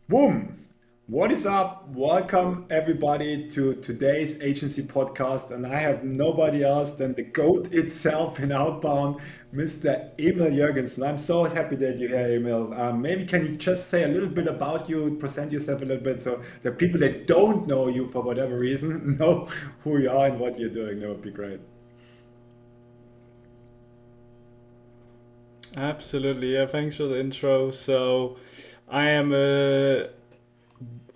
Boom! What is up? Welcome everybody to today's agency podcast, and I have nobody else than the GOAT itself in Outbound, Mr. Emil Jörgensen. I'm so happy that you're here, Emil. Maybe can you just say a little bit about you, present yourself a little bit, so the people that don't know you for whatever reason know who you are and what you're doing. That would be great. Absolutely, yeah. Thanks for the intro. I am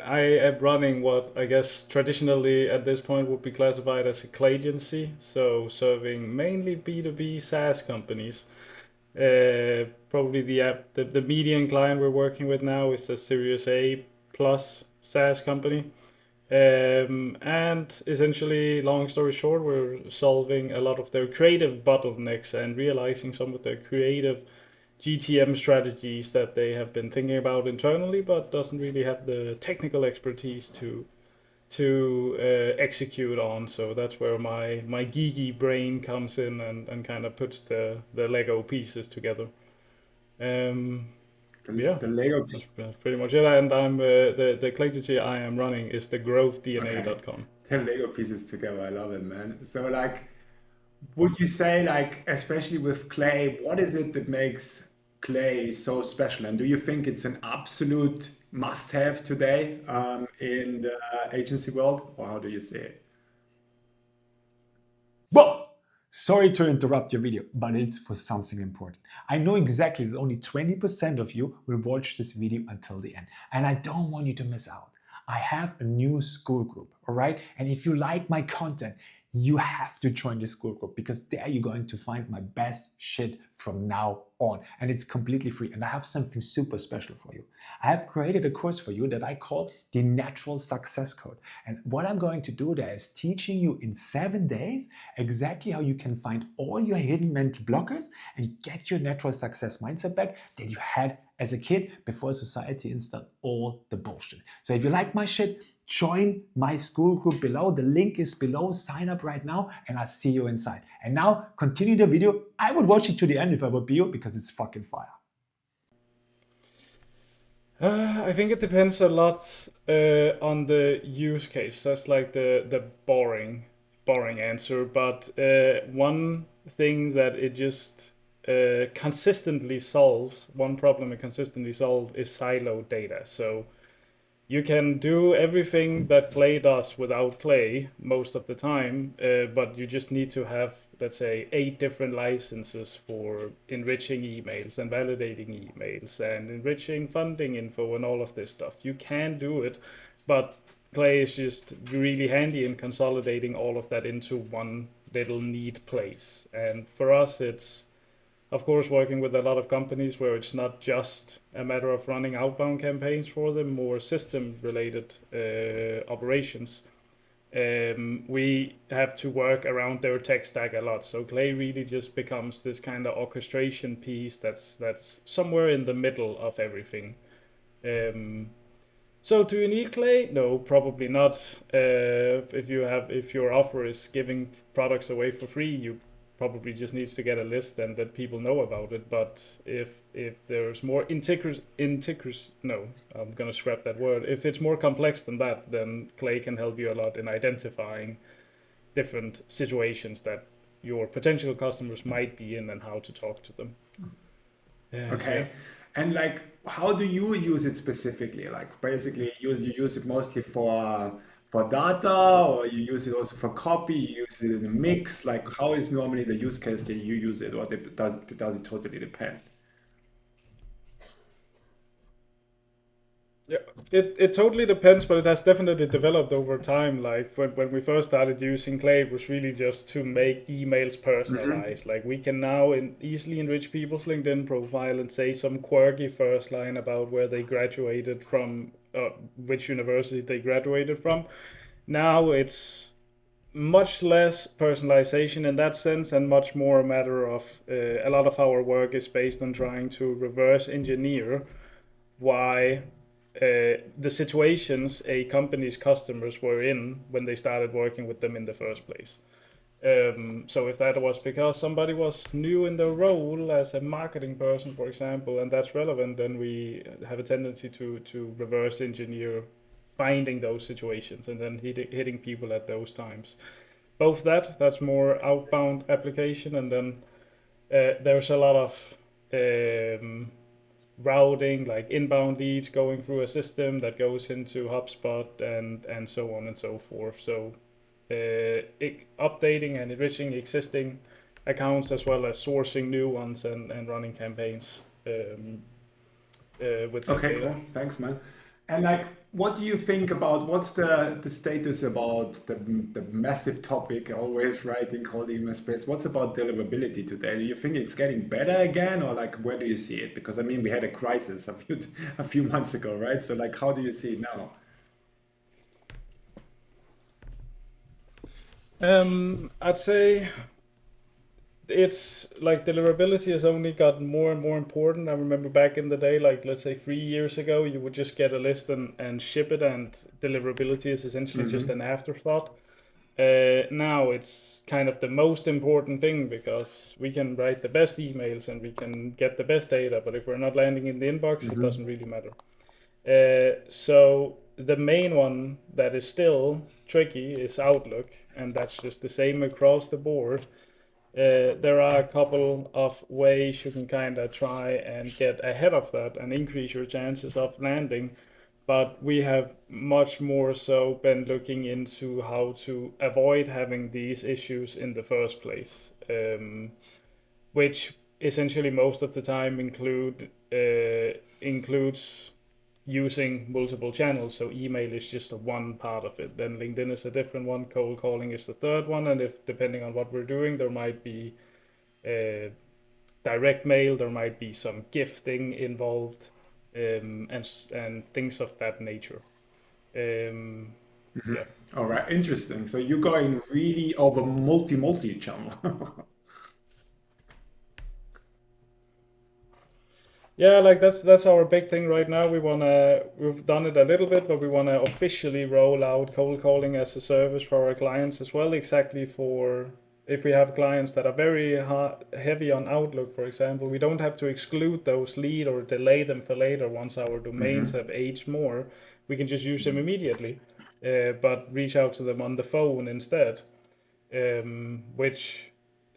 I am running what I guess traditionally at this point would be classified as a agency, so serving mainly B2B SaaS companies. Probably the median client we're working with now is a Series A plus SaaS company. And essentially, long story short, we're solving a lot of their creative bottlenecks and realizing some of their creative GTM strategies that they have been thinking about internally, but doesn't really have the technical expertise to execute on. So that's where my geeky brain comes in and kind of puts the Lego pieces together. Um, yeah, The Lego. that's pretty much it. And the agency I am running is the Okay, growthdna.com. the Lego pieces together. I love it, man. So like. Would you say, like, especially with clay, what is it that makes clay so special? And do you think it's an absolute must-have today in the agency world, or how do you see it? Well, sorry to interrupt your video, but it's for something important. I know exactly that only 20% of you will watch this video until the end, and I don't want you to miss out. I have a new school group, all right? And if you like my content, you have to join the school group because there you're going to find my best shit from now on. And it's completely free. And I have something super special for you. I have created a course for you that I call the Natural Success Code. And what I'm going to do there is teaching you in 7 days exactly how you can find all your hidden mental blockers and get your natural success mindset back that you had as a kid before society installed all the bullshit. So if you like my shit, join my school group below. The link is below. Sign up right now and I'll see you inside. And now continue the video. I would watch it to the end if I would be you because it's fucking fire. I think it depends a lot on the use case. That's like the boring answer. But one thing that it just consistently solves, one problem it consistently solves is siloed data. So you can do everything that Clay does without Clay most of the time, but you just need to have, let's say, 8 different licenses for enriching emails and validating emails and enriching funding info and all of this stuff. You can do it, but Clay is just really handy in consolidating all of that into one little neat place. And for us, it's of course, working with a lot of companies where it's not just a matter of running outbound campaigns for them, more system related operations. We have to work around their tech stack a lot. So Clay really just becomes this kind of orchestration piece that's somewhere in the middle of everything. Um, so do you need Clay? No, probably not. If your offer is giving products away for free, you probably just needs to get a list and that people know about it. But if there's more integrous, no, I'm gonna scrap that word. If it's more complex than that, then Clay can help you a lot in identifying different situations that your potential customers might be in and how to talk to them. So yeah. Okay. And like, how do you use it specifically? Like, basically, you use it mostly for data, or you use it also for copy. You use it in a mix. Like, how is normally the use case that you use it, or does it totally depend? Yeah, it totally depends, but it has definitely developed over time. Like when we first started using Clay, it was really just to make emails Hmm. personalized. Like we can now easily enrich people's LinkedIn profile and say some quirky first line about where they graduated from, which university they graduated from. Now it's much less personalization in that sense and much more a matter of a lot of our work is based on trying to reverse engineer why the situations a company's customers were in when they started working with them in the first place. So if that was because somebody was new in their role as a marketing person, for example, and that's relevant, then we have a tendency to reverse engineer finding those situations and then hitting people at those times. Both that's more outbound application, and then there's a lot of routing, like inbound leads going through a system that goes into HubSpot and so on and so forth. So updating and enriching existing accounts as well as sourcing new ones and running campaigns with that Okay, data. cool. Thanks, man. And like, what do you think about what's the status about the massive topic always right in cold email space? What's about deliverability today? Do you think it's getting better again, or like where do you see it? Because I mean, we had a crisis a few months ago, right? So like, how do you see it now? I'd say it's like deliverability has only gotten more and more important. I remember back in the day, like let's say 3 years ago, you would just get a list and ship it, and deliverability is essentially just an Hmm. afterthought. Now it's kind of the most important thing because we can write the best emails and we can get the best data, but if we're not landing in the inbox, it doesn't Hmm. really matter. So the main one that is still tricky is Outlook, and that's just the same across the board. There are a couple of ways you can kind of try and get ahead of that and increase your chances of landing, but we have much more so been looking into how to avoid having these issues in the first place, which essentially most of the time includes using multiple channels. So email is just one part of it. Then LinkedIn is a different one. Cold calling is the third one. And if depending on what we're doing, there might be uh, direct mail. There might be some gifting involved, and things of that nature. Um, yeah. All right, interesting. So you're going really over multi channel. Yeah, like that's our big thing right now. We've done it a little bit, but we wanna officially roll out cold calling as a service for our clients as well. Exactly for if we have clients that are very heavy on Outlook, for example, we don't have to exclude those lead or delay them for later once our domains have aged more. We can just use them immediately, but reach out to them on the phone instead. Which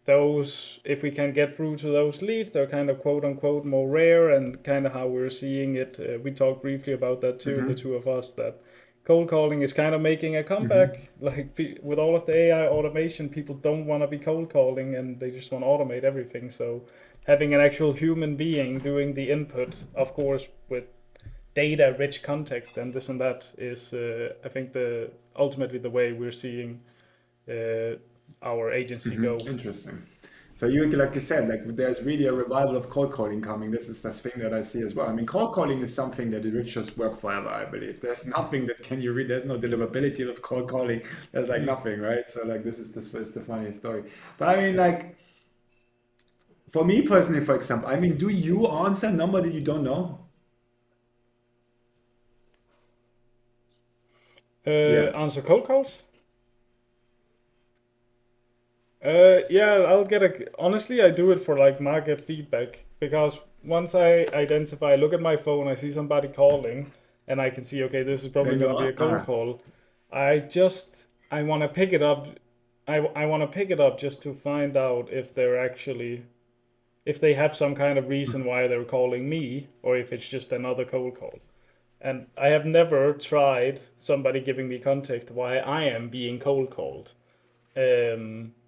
those if we can get through to those leads, they're kind of quote unquote more rare, and kind of how we're seeing it. We talked briefly about that too, the two of us, that cold calling is kind of making a comeback. Like with all of the AI automation, people don't want to be cold calling and they just want to automate everything. So having an actual human being doing the input, of course with data rich context and this and that, is I think the ultimately the way we're seeing uh, our agency go. Interesting. So you, like you said, like there's really a revival of cold calling coming. This is the thing that I see as well. I mean, cold calling is something that it will just work forever, I believe. There's nothing that can you read. There's no deliverability of cold calling. There's like Mm. nothing, right? So like this is the funny story. But I mean, like for me personally, for example, I mean, do you answer a number that you don't know? Yeah. Answer cold calls. Yeah, I'll get a. Honestly, I do it for like market feedback because once I identify, look at my phone, I see somebody calling, and I can see, okay, this is probably Then you going to be a are. cold call. I want to pick it up. I want to pick it up just to find out if they're actually if they have some kind of reason why they're calling me, or if it's just another cold call. And I have never tried somebody giving me context why I am being cold called.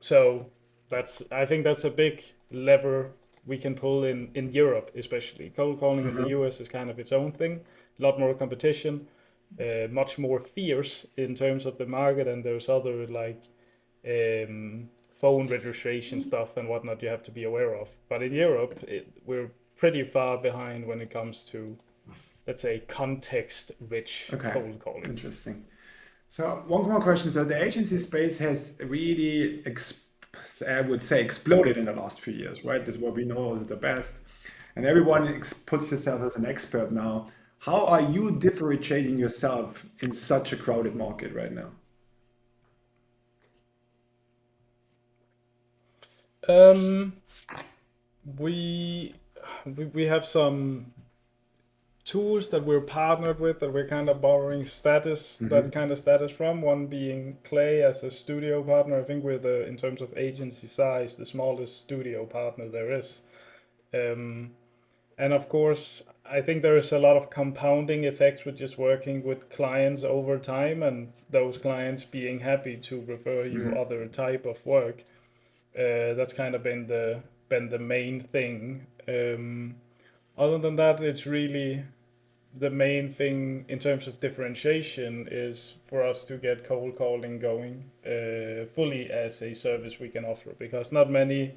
So I think that's a big lever we can pull in Europe, especially. Cold calling in the US is kind of its own thing, a lot more competition, much more fierce in terms of the market, and there's other like phone registration stuff and whatnot you have to be aware of. But in Europe, we're pretty far behind when it comes to, let's say, context rich Okay. cold calling. Interesting. So one more question. So the agency space has really, I would say, exploded in the last few years, right? This is what we know is the best, and everyone puts yourself as an expert now. How are you differentiating yourself in such a crowded market right now? Um, we we have some tools that we're partnered with that we're kind of borrowing status that Mm-hmm. kind of status from. One being Clay as a studio partner. I think we're the in terms of agency size the smallest studio partner there is. Um, and of course, I think there is a lot of compounding effects with just working with clients over time, and those clients being happy to refer you Mm-hmm. other type of work. That's kind of been the main thing. Other than that, it's really the main thing in terms of differentiation is for us to get cold calling going fully as a service we can offer, because not many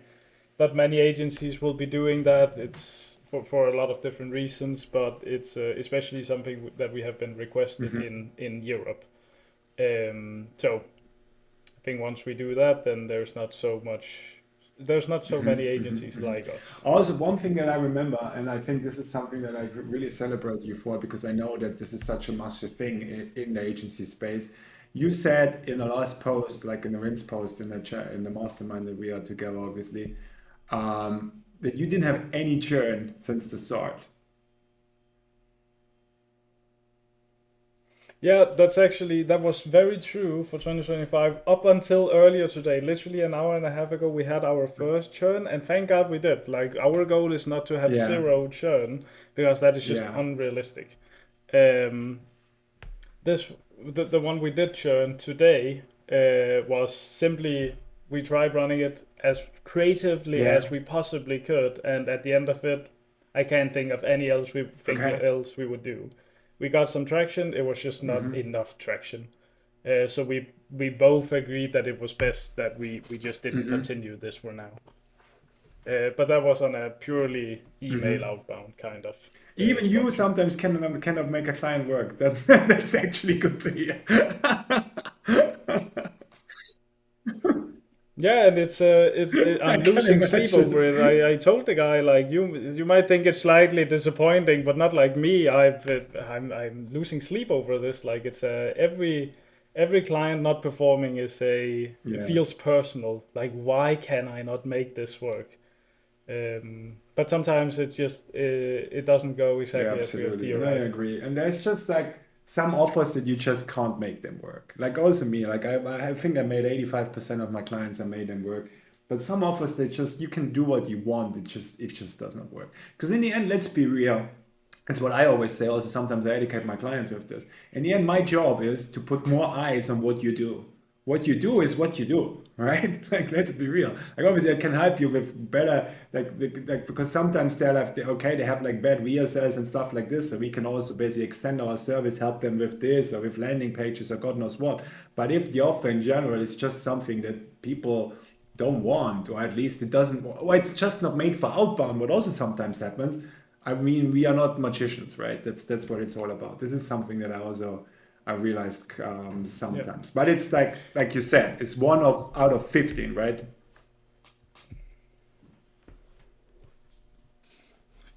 agencies will be doing that. It's for a lot of different reasons, but it's especially something that we have been requested Mm-hmm. in Europe. So I think once we do that, then there's not so Mm-hmm. many agencies Mm-hmm. like us. Also, one thing that I remember, and I think this is something that I really celebrate you for because I know that this is such a massive thing in the agency space. You said in the last post, like in the Vince post in the chat, in the mastermind that we are together, obviously, that you didn't have any churn since the start. Yeah, that was very true for 2025 up until earlier today. Literally an hour and a half ago, we had our first churn, and thank God we did. Like, our goal is not to have Yeah, zero churn because that is just yeah. unrealistic. Um, this the one we did churn today was simply we tried running it as creatively Yeah. as we possibly could, and at the end of it, I can't think of any Okay. else we would do. We got some traction. It was just not Mm-hmm. enough traction. So we both agreed that it was best that we just didn't Mm-hmm. continue this for now. But that was on a purely email Mm-hmm. outbound kind of Even you structure. sometimes cannot make a client work. That's that's actually good to hear. Yeah, and I I'm can losing sleep over imagine. it. I told the guy like you might think it's slightly disappointing, but not like me. I'm losing sleep over this. Like it's every client not performing it Yeah, feels personal. Like why can I not make this work? But sometimes it doesn't go yeah, exactly as we have absolutely. And I theorized. agree. And there's just like some offers that you just can't make them work. Like also me, like I think I made 85% of my clients, I made them work. But some offers they just you can do what you want. It just does not work. Because in the end, let's be real. It's what I always say. Also, sometimes I educate my clients with this. In the end, my job is to put more eyes on what you do. What you do is what you do, right? Like, let's be real. Like, obviously, I can help you with better, like because sometimes they'll have, okay, they have like bad VSLs and stuff like this. So we can also basically extend our service, help them with this or with landing pages or God knows what. But if the offer in general is just something that people don't want, or at least it doesn't, or it's just not made for outbound, what also sometimes happens. I mean, we are not magicians, right? That's what it's all about. This is something that I realized Yeah. sometimes, but it's like you said, it's one of out of 15, right?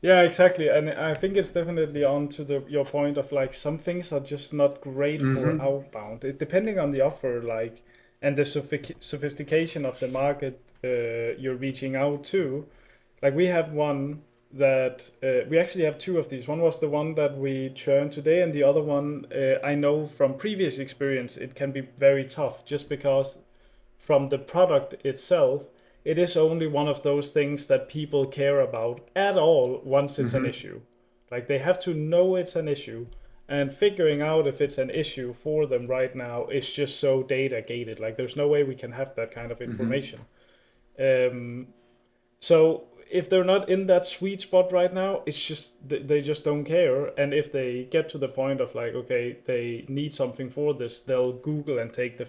Yeah, exactly. And I think it's definitely on to your point of like some things are just not great for Mm-hmm. outbound. Depending on the offer, like and the sophistication of the market you're reaching out to. Like we had one that we actually have two of these. One was the one that we churned today, and the other one I know from previous experience it can be very tough just because from the product itself, it is only one of those things that people care about at all once it's an Mm-hmm. issue. Like they have to know it's an issue, and figuring out if it's an issue for them right now is just so data gated. Like there's no way we can have that kind of Mm-hmm. information. Um, so if they're not in that sweet spot right now, it's just they just don't care. And if they get to the point of like, okay, they need something for this, they'll Google and take the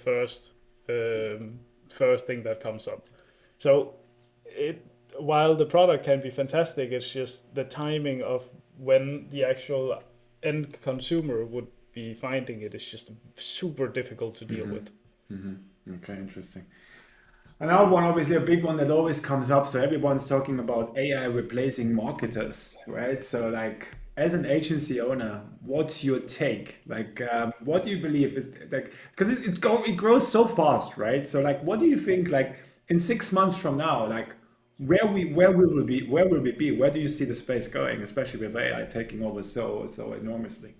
um, first thing that comes up. So it while the product can be fantastic, it's just the timing of when the actual end consumer would be finding it is just super difficult to deal with. Mm-hmm. Okay, interesting. Another one, obviously a big one that always comes up. So everyone's talking about AI replacing marketers, right? So like, as an agency owner, what's your take? Like, what do you believe? Like, because it grows so fast, right? So like, what do you think? Like, in 6 months from now, like where will we be? Where do you see the space going, especially with AI taking over so enormously?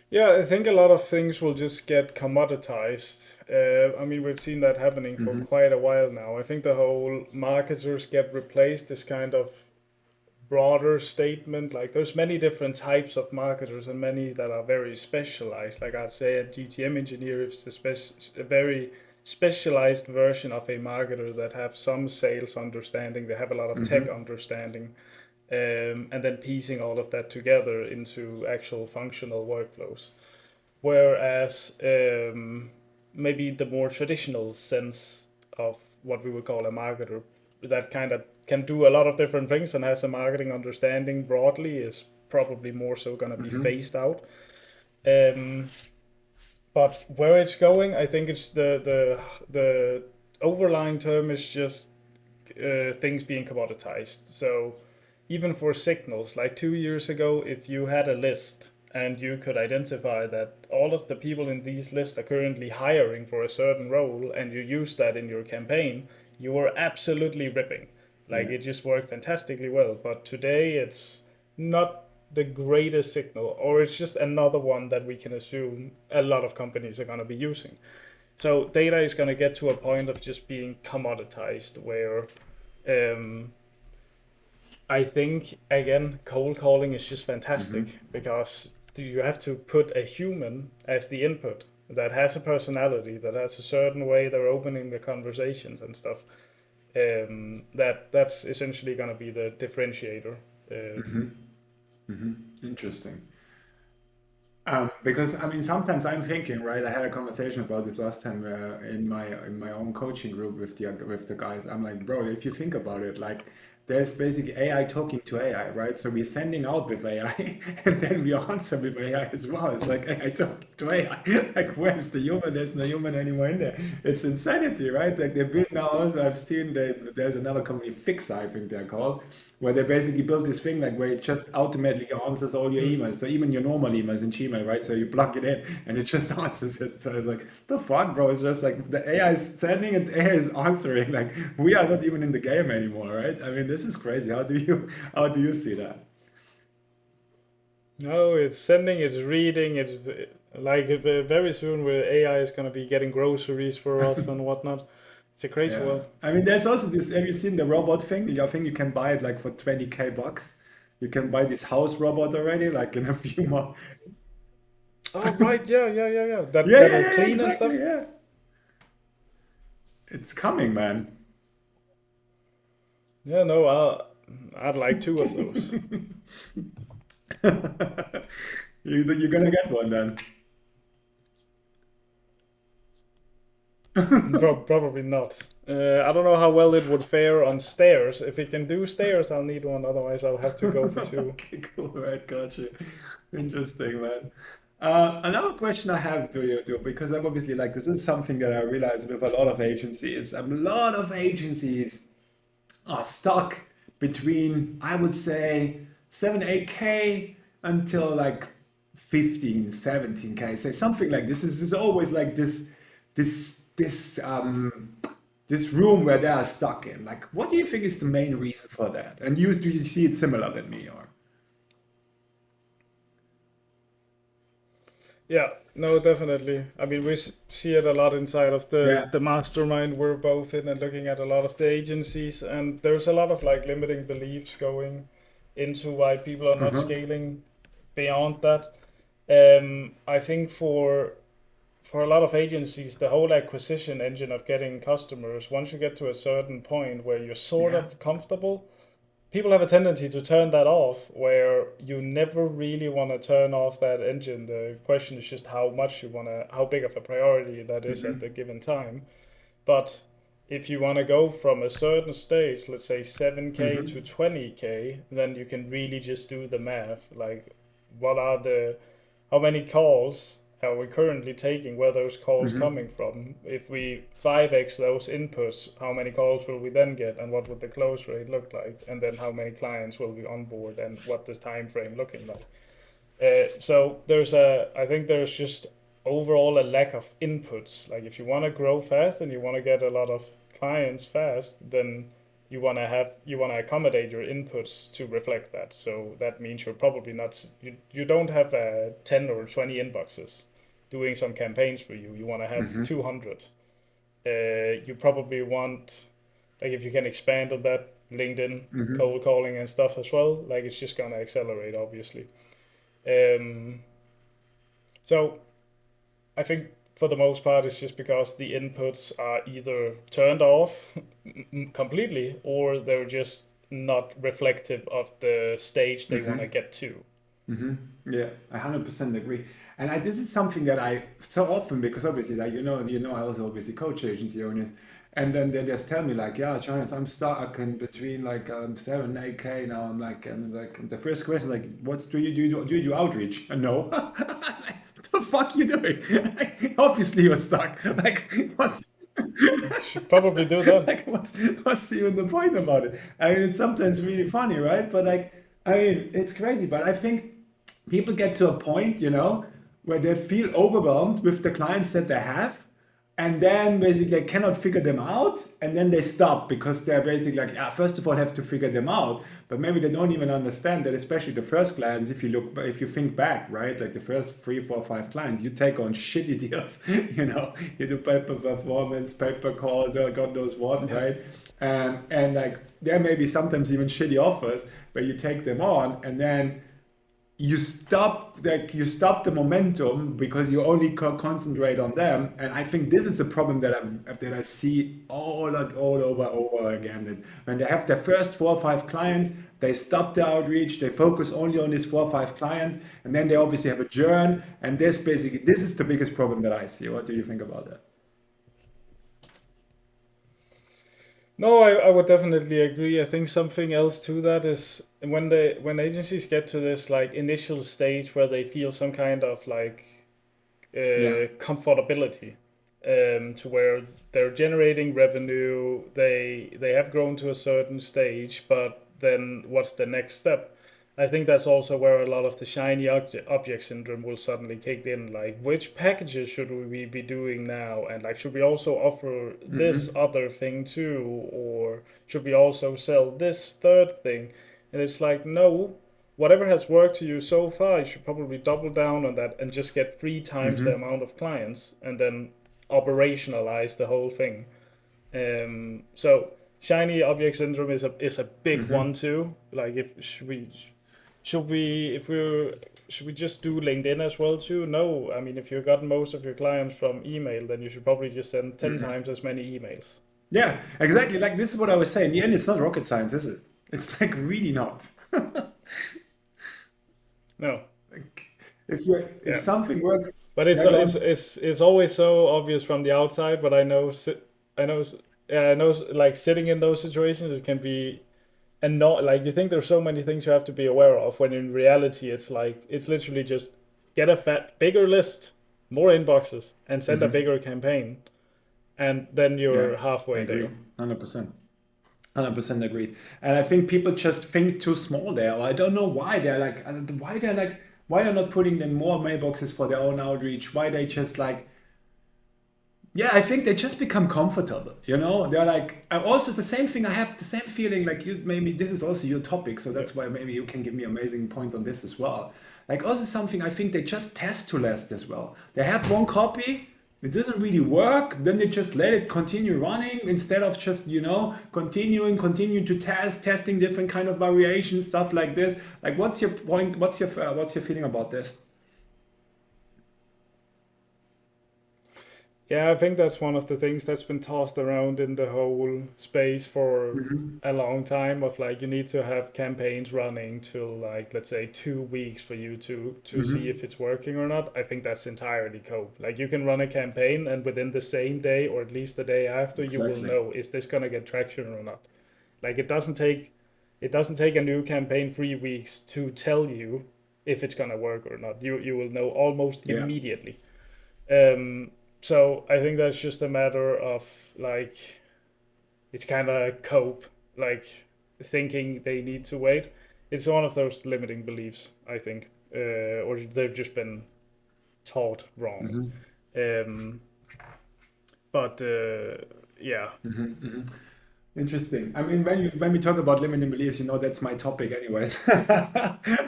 Yeah, I think a lot of things will just get commoditized. I mean, we've seen that happening for Hmm. quite a while now. I think the whole marketers get replaced is kind of broader statement. Like, there's many different types of marketers and many that are very specialized. Like I'd say a GTM engineer is a very specialized version of a marketer that have some sales understanding. They have a lot of tech Hmm. understanding, and then piecing all of that together into actual functional workflows. Whereas maybe the more traditional sense of what we would call a marketer, that kind of can do a lot of different things and has a marketing understanding broadly, is probably more so going to be Hmm. phased out. Um, but where it's going, I think it's the overlying term is just things being commoditized. So even for signals, like 2 years ago, if you had a list and you could identify that all of the people in these lists are currently hiring for a certain role and you use that in your campaign, you were absolutely ripping. Like, Yeah. it just worked fantastically well. But today it's not the greatest signal, or it's just another one that we can assume a lot of companies are going to be using. So data is going to get to a point of just being commoditized where um, I think, again, cold calling is just fantastic Hmm. because you have to put a human as the input that has a personality, that has a certain way they're opening the conversations and stuff. That's essentially going to be the differentiator. Hmm. Hmm. Interesting. Because I mean, sometimes I'm thinking, right? I had a conversation about this last time in my own coaching group with the guys. I'm like, bro, if you think about it, like there's basically AI talking to AI, right? So we're sending out with AI, and then we answer with AI as well. It's like AI talking to AI. Like, where's the human? There's no human anymore in there. It's insanity, right? Like they build now. Also, I've seen there's another company, Fix, I think they're called, where they basically built this thing like where it just automatically answers all your Mm. emails. So even your normal emails in Gmail, right? So you plug it in and it just answers it. So it's like, the fuck, bro? It's just like the AI is sending and AI is answering. Like we are not even in the game anymore, right? I mean, this is crazy. How do you see that? No, it's sending, it's reading, it's like very soon where AI is going to be getting groceries for us and whatnot. It's a crazy Yeah. world. I mean, there's also this. Have you seen the robot thing? I think you can buy it like for 20K bucks. You can buy this house robot already, like in a few more. Oh right, yeah, yeah, yeah, yeah. That Yeah, yeah, that'll yeah, clean and exactly. stuff. Yeah. It's coming, man. Yeah, no, I'd like two of those. You're gonna get one then. Probably not. I don't know how well it would fare on stairs. If it can do stairs, I'll need one. Otherwise, I'll have to go for two. Okay, cool. Right, gotcha. Interesting, man. Another question I have to you, too, because I'm obviously like this is something that I realize with a lot of agencies. A lot of agencies are stuck between, I would say, 7, 8K until like 15, 17K. Say something like this. This is always like this room where they are stuck in. Like, what do you think is the main reason for that? And do you see it similar than me or? Yeah, no, definitely. I mean, we see it a lot inside of Yeah. the mastermind we're both in, and looking at a lot of the agencies, and there's a lot of like limiting beliefs going into why people are not Uh-huh. scaling beyond that. I think for a lot of agencies, the whole acquisition engine of getting customers, once you get to a certain point where you're sort Yeah. of comfortable, people have a tendency to turn that off, where you never really want to turn off that engine. The question is just how much you want to, how big of a priority that is at the Hmm. given time. But if you want to go from a certain stage, let's say 7K to Hmm. 20K, then you can really just do the math. Like, what are the, how many calls are we currently taking? Where are those calls Hmm. coming from? If we 5x those inputs, how many calls will we then get, and what would the close rate look like? And then how many clients will we onboard, and what does time frame looking like? So there's a, I think there's just overall a lack of inputs. Like if you want to grow fast and you want to get a lot of clients fast, then you want to accommodate your inputs to reflect that. So that means you're probably not you don't have 10 or 20 inboxes doing some campaigns for you. You want to have 200. You probably want, like, if you can expand on that, LinkedIn cold calling and stuff as well, like it's just gonna accelerate, obviously. um, so I think for the most part it's just because the inputs are either turned off completely, or they're just not reflective of the stage they want to get to. Yeah, I 100% agree. And this is something that I so often, because obviously, like I also obviously coach agency owners, and then they just tell me like, yeah, Jonas, I'm stuck in between like 7, 8K now. I'm like, and like the first question like, what's do you do outreach? And no, what the fuck you doing? Obviously you're stuck. Like, what's Should probably do that. like what's even the point about it? I mean, it's sometimes really funny, right? But like, I mean, it's crazy. But I think people get to a point, where they feel overwhelmed with the clients that they have, and then basically they cannot figure them out, and then they stop because they're basically like, yeah, first of all, have to figure them out, but maybe they don't even understand that, especially the first clients. If you think back, right, like the first 3, 4, 5 clients, you take on shitty deals, you do paper performance, paper call, God knows what, Yeah. right? And like there may be sometimes even shitty offers, but you take them on, and then you stop the momentum because you only concentrate on them. And I think this is a problem that I see all over again, that when they have their first 4 or 5 clients, they stop the outreach, they focus only on these 4 or 5 clients, and then they obviously have a churn. And this is the biggest problem that I see. What do you think about that? No, I would definitely agree. I think something else to that is when agencies get to this like initial stage where they feel some kind of like Yeah. comfortability, to where they're generating revenue, they have grown to a certain stage, but then what's the next step? I think that's also where a lot of the shiny object syndrome will suddenly kick in. Like, which packages should we be doing now? And like, should we also offer this other thing too? Or should we also sell this third thing? And it's like, no, whatever has worked to you so far, you should probably double down on that and just get 3 times the amount of clients and then operationalize the whole thing. So shiny object syndrome is a big one too. Like, if should we just do LinkedIn as well too? No, I mean, if you got most of your clients from email, then you should probably just send 10 times as many emails. Yeah, exactly. Like this is what I was saying. In the end, it's not rocket science, is it? It's like really not. No, Like, if yeah, something works, but it's yeah, go on. it's always so obvious from the outside. But I know, yeah, I know. Like, sitting in those situations, it can be, and not like, you think there's so many things you have to be aware of, when in reality it's like it's literally just get a bigger list, more inboxes, and send a bigger campaign, and then Yeah, you're I halfway agree. there. 100%. 100% agreed. And I think people just think too small there. Or I don't know why why they're not putting in more mailboxes for their own outreach. Why they just like, yeah, I think they just become comfortable. They're like, also the same thing. I have the same feeling like you. Maybe this is also your topic, so Yeah. that's why maybe you can give me amazing point on this as well. Like also something I think they just test to last as well. They have one copy, it doesn't really work, then they just let it continue running instead of just continue to testing different kind of variations, stuff like this. Like, what's your point? What's your feeling about this? Yeah, I think that's one of the things that's been tossed around in the whole space for a long time, of like, you need to have campaigns running till, like, let's say 2 weeks for you to see if it's working or not. I think that's entirely cope. Like, you can run a campaign, and within the same day or at least the day after, you will Exactly. know, is this gonna get traction or not. Like, it doesn't take a new campaign 3 weeks to tell you if it's gonna work or not. You will know almost Yeah. immediately. Um, so I think that's just a matter of, like, it's kind of cope, like, thinking they need to wait. It's one of those limiting beliefs, I think, or they've just been taught wrong. Mm-hmm. Um, but yeah. Interesting. I mean, when we talk about limiting beliefs, that's my topic, anyways.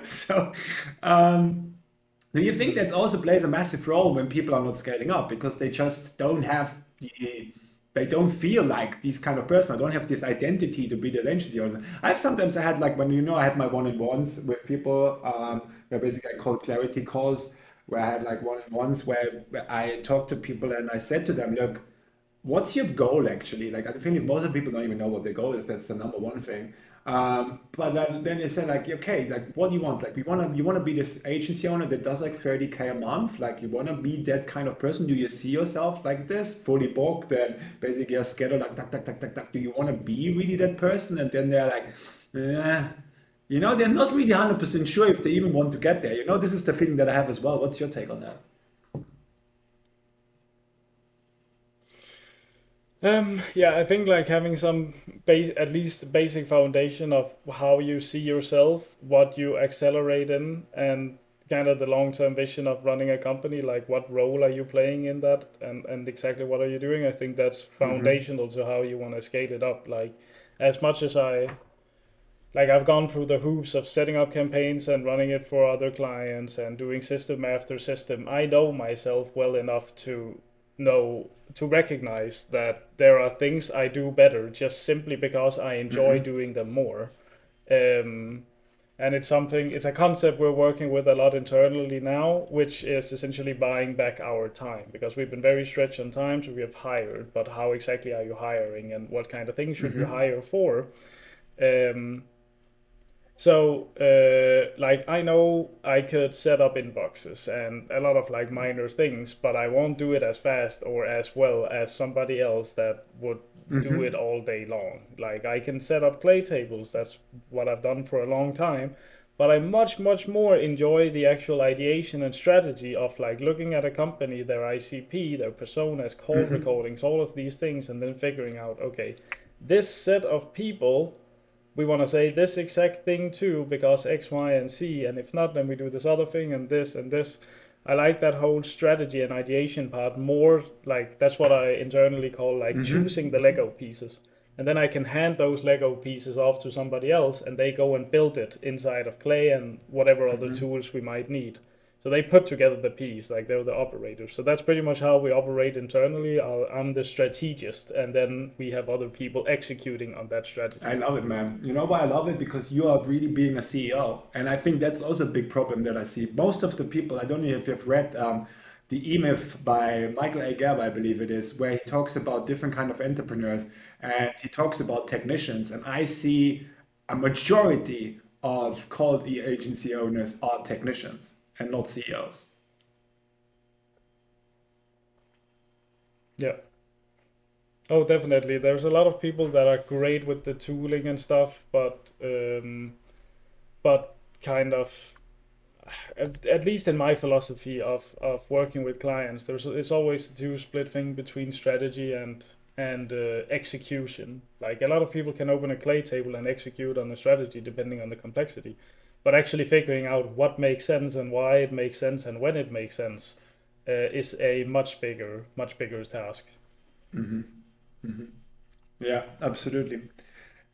So, um, do you think Mm. that also plays a massive role when people are not scaling up because they just don't have they don't feel like these kind of person, I don't have this identity to be the agency owner. I've sometimes I had like when I had my one-on-ones with people, where basically I call clarity calls, where I had like one-on-ones where I talked to people and I said to them, look, what's your goal actually? Like, I think most of the people don't even know what their goal is. That's the number one thing. But then they said like, okay, like what do you want? Like, you want to be this agency owner that does like 30K a month. Like, you want to be that kind of person. Do you see yourself like this, fully booked and basically a schedule like, tak, tak, tak, tak, tak. Do you want to be really that person? And then they're like, eh. They're not really 100% sure if they even want to get there. This is the feeling that I have as well. What's your take on that? Yeah, I think like having some at least basic foundation of how you see yourself, what you accelerate in, and kind of the long-term vision of running a company, like what role are you playing in that, and exactly what are you doing. I think that's Hmm. foundational to how you want to scale it up. Like as much as I've gone through the hoops of setting up campaigns and running it for other clients and doing system after system, I know myself well enough to know to recognize that there are things I do better just simply because I enjoy Hmm. doing them more. Um, and it's a concept we're working with a lot internally now, which is essentially buying back our time because we've been very stretched on time, so we have hired, but how exactly are you hiring and what kind of things should you Hmm. hire for? Um, so, like, I know I could set up inboxes and a lot of like minor things, but I won't do it as fast or as well as somebody else that would do it Hmm. all day long. Like, I can set up clay tables, that's what I've done for a long time, but I much, much more enjoy the actual ideation and strategy of like looking at a company, their ICP, their personas, call Hmm. recordings, all of these things, and then figuring out, okay, this set of people we want to say this exact thing too because X, Y, and Z, and if not, then we do this other thing and this and this. I like that whole strategy and ideation part more. Like that's what I internally call like choosing the Hmm. Lego pieces, and then I can hand those Lego pieces off to somebody else, and they go and build it inside of Clay and whatever other Hmm. tools we might need. So they put together the piece, like they're the operators. So that's pretty much how we operate internally. I'm the strategist, and then we have other people executing on that I strategy. love it, man. You know why I love it? Because you are really being a CEO. And I think that's also a big problem that I see. Most of the people, I don't know if you've read the E-Myth by Michael A. Gerber, I believe it is, where he talks about different kind of entrepreneurs and he talks about technicians. And I see a majority of called agency owners are technicians and not CEOs. Yeah. Oh, definitely. There's a lot of people that are great with the tooling and stuff, but kind of at least in my philosophy of working with clients, it's always the two split thing between strategy and execution. Like a lot of people can open a clay table and execute on a strategy depending on the complexity, but actually figuring out what makes sense and why it makes sense and when it makes sense is a much bigger task. Yeah, absolutely.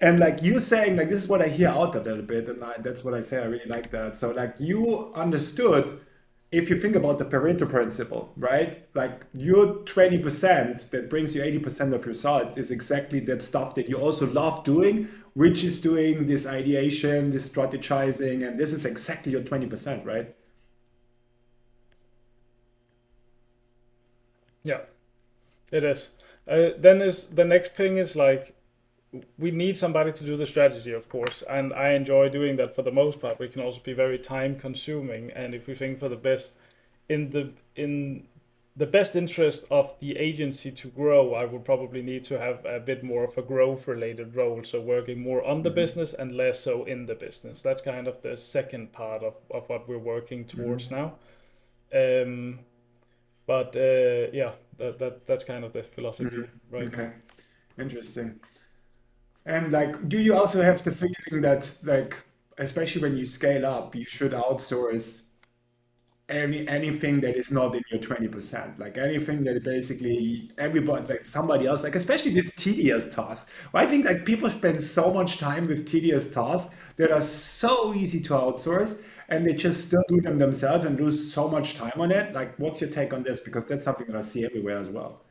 And like you saying, like this is what I hear out a little bit, and that's what I say. I really like that. So like you understood, if you think about the Pareto principle, right? Like your 20% that brings you 80% of your results is exactly that stuff that you also love doing, which is doing this ideation, this strategizing, and this is exactly your 20%, right? Yeah, it is. Then is the next thing is like we need somebody to do the strategy, of course, and I enjoy doing that for the most part. We can also be very time consuming, and if we think for the best in the best interest of the agency to grow, I would probably need to have a bit more of a growth related role, so working more on the business and less so in the business. That's kind of the second part of what we're working towards now. Um, but yeah, that's kind of the philosophy right now. Okay, interesting. And like, do you also have the feeling that like, especially when you scale up, you should outsource anything that is not in your 20%, like anything that basically everybody, like somebody else, like especially this tedious task. I think like people spend so much time with tedious tasks that are so easy to outsource, and they just still do them themselves and lose so much time on it. Like, what's your take on this? Because that's something that I see everywhere as well.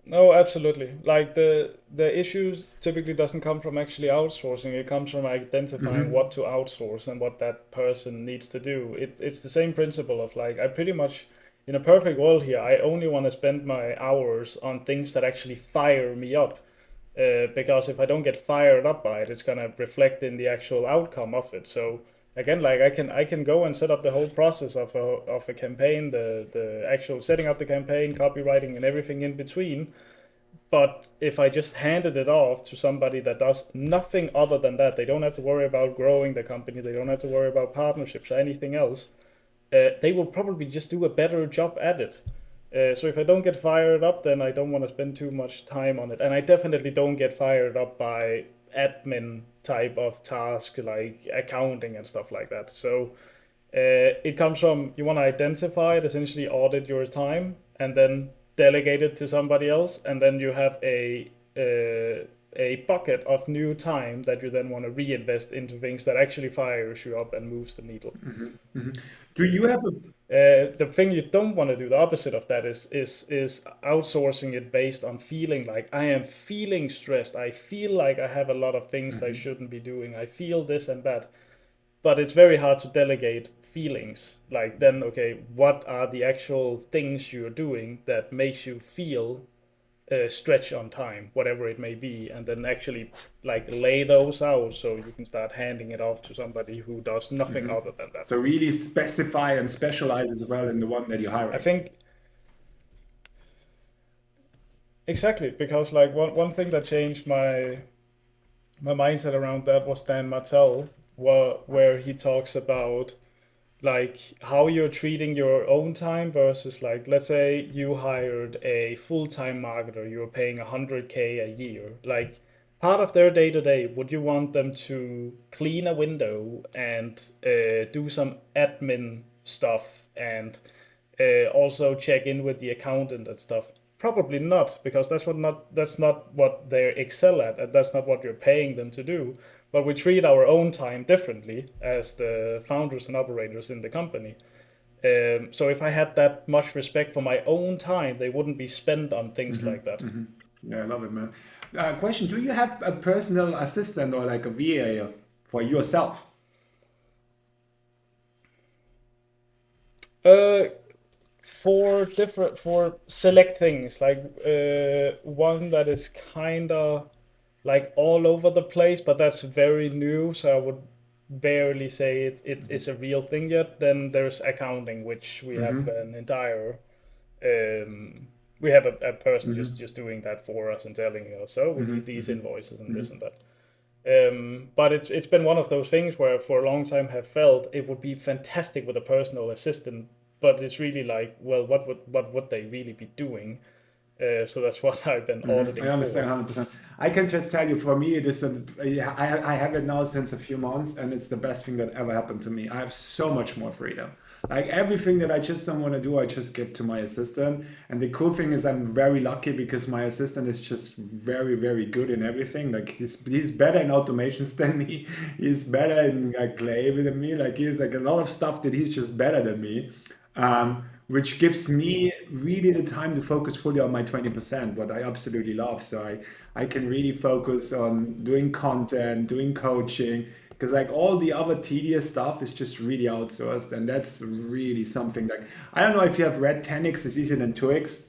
No, absolutely. Like the issues typically doesn't come from actually outsourcing. It comes from identifying Hmm. what to outsource and what that person needs to do. It's the same principle of like I pretty much in a perfect world here, I only want to spend my hours on things that actually fire me up. Because if I don't get fired up by it, it's gonna reflect in the actual outcome of it. So again, like I can go and set up the whole process of a campaign, the actual setting up the campaign, copywriting, and everything in between. But if I just handed it off to somebody that does nothing other than that, they don't have to worry about growing the company, they don't have to worry about partnerships or anything else, they will probably just do a better job at it. So if I don't get fired up, then I don't want to spend too much time on it. And I definitely don't get fired up by admin type of task like accounting and stuff like that. So it comes from you want to identify it, essentially audit your time, and then delegate it to somebody else, and then you have a bucket of new time that you then want to reinvest into things that actually fires you up and moves the needle. Hmm. Hmm. Do you have a The thing you don't want to do, the opposite of that, is outsourcing it based on feeling like I am feeling stressed. I feel like I have a lot of things I Mhm. shouldn't be doing. I feel this and that, but it's very hard to delegate feelings. Like then, okay, what are the actual things you're doing that makes you feel stretch on time, whatever it may be, and then actually like lay those out so you can start handing it off to somebody who does nothing Mhm. other than that. So really specify and specialize as well in the one that you're I hiring. think exactly because like one thing that changed my mindset around that was Dan Martell, where he talks about like how you're treating your own time versus like let's say you hired a full-time marketer, you're paying 100K a year. Like part of their day to day, would you want them to clean a window and do some admin stuff and also check in with the accountant and stuff? Probably not, because that's not what they excel at, and that's not what you're paying them to do. But we treat our own time differently as the founders and operators in the company. So if I had that much respect for my own time, they wouldn't be spent on things Hmm. like that. Hmm. Yeah, I love it, man. Question: do you have a personal assistant or like a VA for yourself? Uh, for select things, like one that is kind of like all over the place, but that's very new, so I would barely say it's a real thing yet. Then there's accounting, which we have Hmm. an entire we have a person Hmm. just doing that for us and telling us, so we Hmm. need these Hmm. invoices and Hmm. this and that. But it's been one of those things where for a long time have felt it would be fantastic with a personal assistant, but it's really like, well, what would they really be doing? So that's what I've been I auditing understand for. 100%. I can just tell you, for me, it is I have it now since a few months, and it's the best thing that ever happened to me. I have so much more freedom. Like everything that I just don't want to do, I just give to my assistant. And the cool thing is, I'm very lucky because my assistant is just very, very good in everything. Like he's better in automations than me. He's better in like label than me. Like he's like a lot of stuff that he's just better than me, which gives me really the time to focus fully on my 20%, what I absolutely love. So I can really focus on doing content, doing coaching, because like all the other tedious stuff is just really outsourced. And that's really something like, I don't know if you have read 10x is easier than 2x.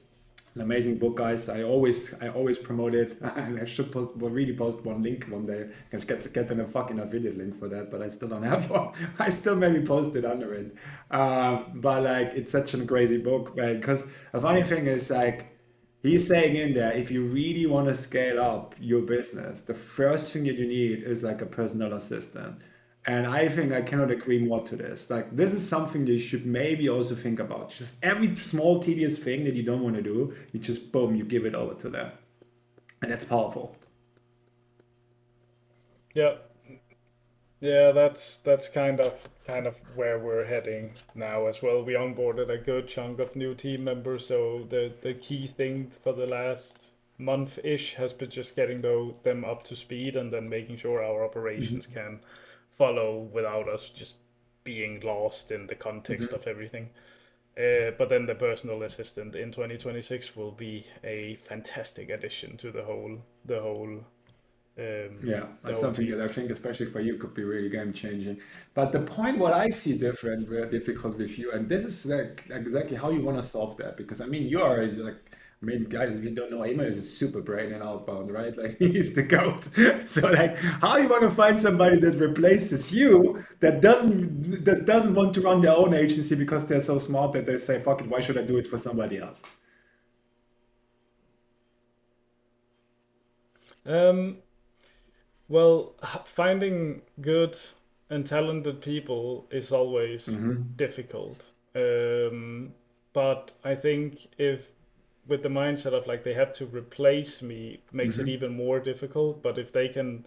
An amazing book, guys. I always promote it. I should post, well, really post one link one day. I can get a fucking affiliate link for that, but I still don't have one. I still maybe post it under it. But like, it's such a crazy book, man. Because the funny thing is like, he's saying in there, if you really want to scale up your business, the first thing that you need is like a personal assistant. And I think I cannot agree more to this. Like, this is something that you should maybe also think about. Just every small, tedious thing that you don't want to do, you just boom, you give it over to them. And that's powerful. Yeah, Yeah, that's kind of where we're heading now as well. We onboarded a good chunk of new team members, so the key thing for the last month-ish has been just getting them up to speed and then making sure our operations Hmm. can follow without us just being lost in the context Hmm. of everything. But then the personal assistant in 2026 will be a fantastic addition to Yeah, the that's whole something team. that I think, especially for you, could be really game changing. But the point, what I see different, difficult with you, and this is like exactly how you want to solve that. Because I mean, you are like, I mean, guys, if you don't know, Emil is a super brain in Outbound, right? Like he's the goat. So like, how you want to find somebody that replaces you that doesn't want to run their own agency because they're so smart that they say, fuck it, why should I do it for somebody else? Um, Well, finding good and talented people is always Hmm. difficult. But I think if with the mindset of like they have to replace me makes it Hmm. even more difficult. But if they can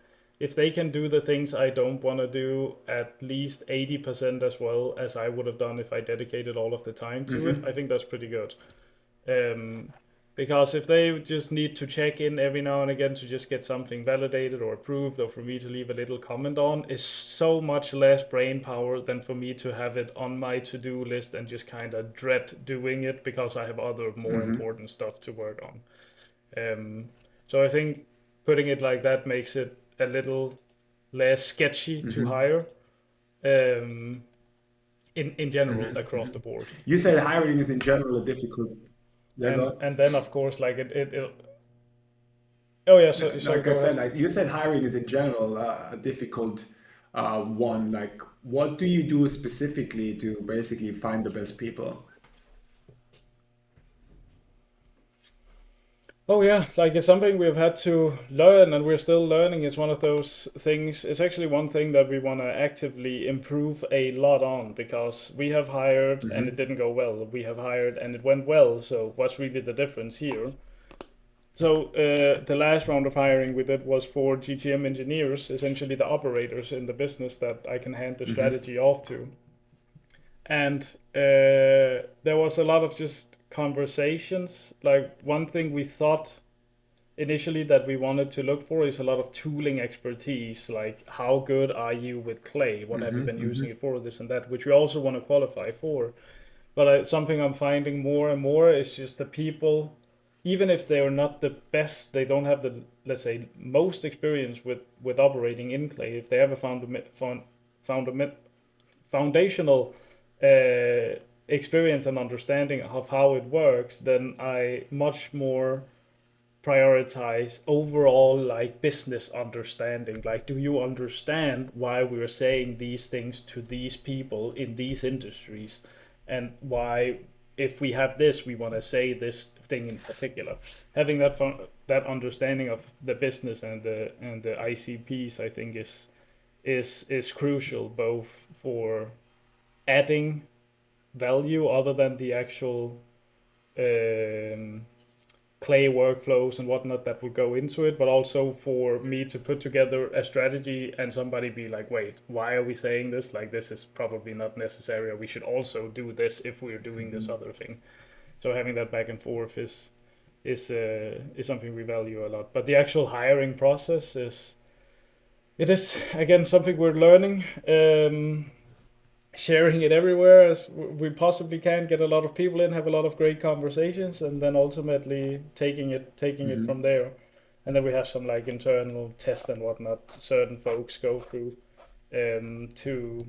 do the things I don't want to do at least 80% as well as I would have done if I dedicated all of the time to it, I Hmm. think that's pretty good. Um, because if they just need to check in every now and again to just get something validated or approved or for me to leave a little comment on is so much less brain power than for me to have it on my to-do list and just kind of dread doing it because I have other more Hmm. important stuff to work on. So I think putting it like that makes it a little less sketchy to Hmm. hire um, in general Hmm. across the board. You said hiring is in general a difficult. Yeah, go on. And then of course like it oh yeah, Yeah, sorry, like I go said, ahead. like you said, hiring is in general a difficult one. Like, what do you do specifically to basically find the best people? Oh yeah, like it's something we've had to learn and we're still learning. It's one of those things. It's actually one thing that we want to actively improve a lot on because we have hired and it Hmm. didn't go well. We have hired and it went well. So what's really the difference here? So the last round of hiring we did was for GTM engineers, essentially the operators in the business that I can hand the Hmm. strategy off to. And there was a lot of just conversations. Like one thing we thought initially that we wanted to look for is a lot of tooling expertise, like how good are you with clay, what have you Hmm. been using Hmm. it for, this and that, which we also want to qualify for. But something I'm finding more and more is just the people, even if they're not the best, they don't have the, let's say, most experience with operating in clay, if they have a found a foundational experience and understanding of how it works, then I much more prioritize overall like business understanding. Like, do you understand why we're saying these things to these people in these industries, and why if we have this we want to say this thing in particular. Having that understanding of the business and the ICPs, I think is crucial both for adding value other than the actual um, clay workflows and whatnot that would go into it, but also for me to put together a strategy and somebody be like, wait, why are we saying this? Like, this is probably not necessary, or we should also do this if we're doing this other thing. So having that back and forth is something we value a lot. But the actual hiring process is it is again something we're learning. Sharing it everywhere as we possibly can, get a lot of people in, have a lot of great conversations, and then ultimately taking it from Hmm. there. And then we have some like internal tests and whatnot certain folks go through to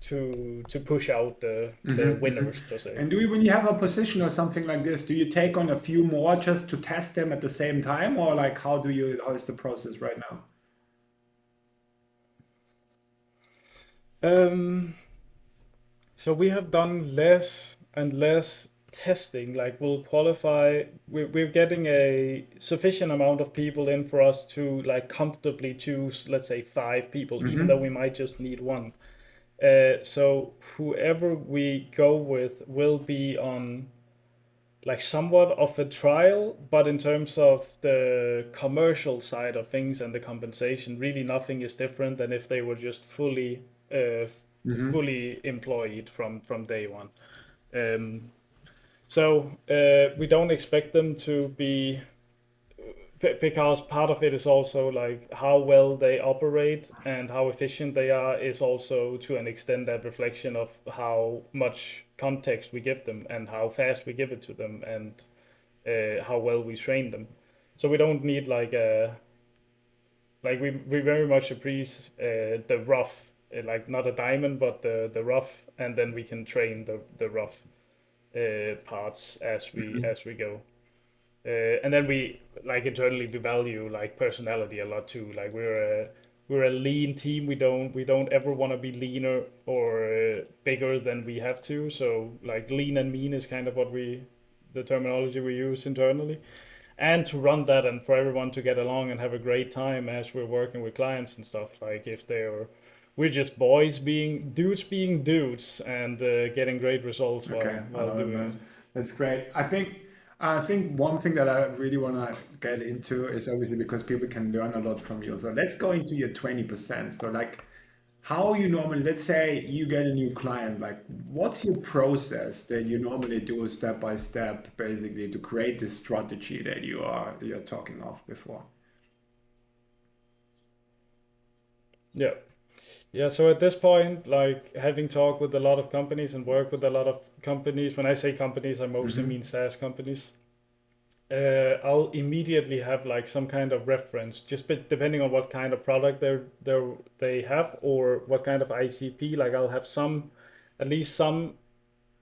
to push out the Hmm. Hmm. winners per se. And do you, when you have a position or something like this, do you take on a few more just to test them at the same time, or like how is the process right now? Um, So we have done less and less testing. Like we'll qualify. We're getting a sufficient amount of people in for us to like comfortably choose, let's say, 5 people, even though we Hmm. might just need one. So whoever we go with will be on like somewhat of a trial, but in terms of the commercial side of things and the compensation, really nothing is different than if they were just uh, fully employed from day one. So we don't expect them to be, because part of it is also like how well they operate and how efficient they are is also to an extent a reflection of how much context we give them and how fast we give it to them and how well we train them. So we don't need we very much appreciate the rough, like not a diamond but the rough, and then we can train the rough parts as we go. And then we like internally we value like personality a lot too. Like we're a lean team. We don't ever want to be leaner or bigger than we have to. So like lean and mean is kind of the terminology we use internally. And to run that and for everyone to get along and have a great time as we're working with clients and stuff. Like if they're we're just being dudes and getting great results Okay, I while love it, doing it. man. That's great. I think one thing that I really want to get into is obviously because people can learn a lot from you. So let's go into your 20%. So like how you normally, let's say you get a new client, like what's your process that you normally do step by step basically to create this strategy that you're talking of before? Yeah. Yeah, so at this point, like having talked with a lot of companies and worked with a lot of companies, when I say companies, I mostly Mm-hmm. mean SaaS companies. I'll immediately have like some kind of reference, just depending on what kind of product they have or what kind of ICP. Like I'll have at least some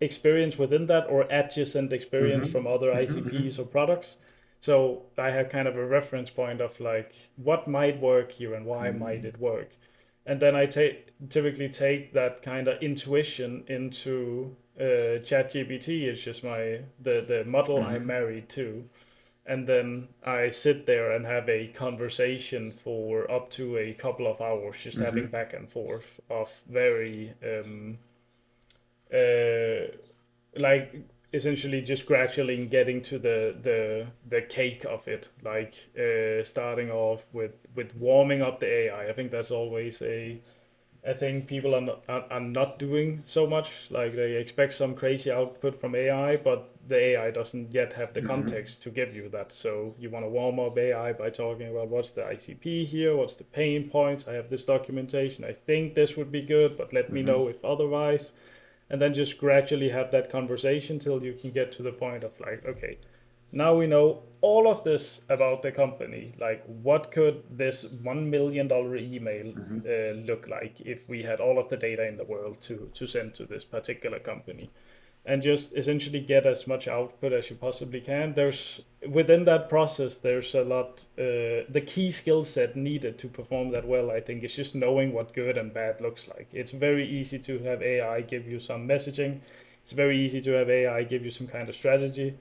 experience within that or adjacent experience Mm-hmm. from other Mm-hmm. ICPs or products. So I have kind of a reference point of like what might work here and why might Mm-hmm. it work. And then I typically take that kind of intuition into ChatGPT. It's just the model I'm Mm-hmm. married to, and then I sit there and have a conversation for up to a couple of hours, just having Mm-hmm. back and forth of very uh, like essentially just gradually getting to the cake of it, like starting off with warming up the AI. I think that's always a thing people are not doing so much. Like they expect some crazy output from AI, but the AI doesn't yet have the Mm-hmm. context to give you that. So you want to warm up AI by talking about what's the ICP here, what's the pain points. I have this documentation. I think this would be good, but let me Mm-hmm. know if otherwise. And then just gradually have that conversation till you can get to the point of like, okay, now we know all of this about the company. Like, what could this $1 million email Mm-hmm. look like if we had all of the data in the world to send to this particular company? And just essentially get as much output as you possibly can. There's within that process, there's a lot. The key skill set needed to perform that well, I think, is just knowing what good and bad looks like. It's very easy to have AI give you some messaging. It's very easy to have AI give you some kind of strategy,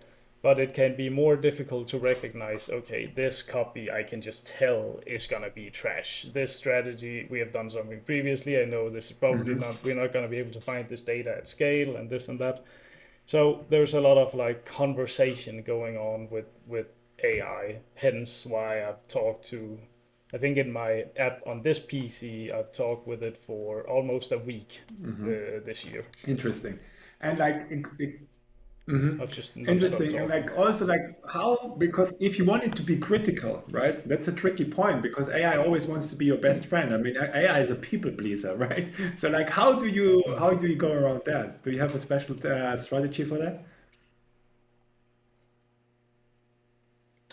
but it can be more difficult to recognize, okay, this copy I can just tell is going to be trash. This strategy, we have done something previously. I know this is probably Mm-hmm. not, we're not going to be able to find this data at scale and this and that. So there's a lot of like conversation going on with AI. Hence why I've talked to, I think in my app on this PC, I've talked with it for almost a week Mm-hmm. this year. Interesting. And like mhm. I've just non-stop Interesting. And talking. like also like how, because if you want it to be critical, right? That's a tricky point because AI always wants to be your best friend. I mean, AI is a people pleaser, right? So like how do you go around that? Do you have a special strategy for that?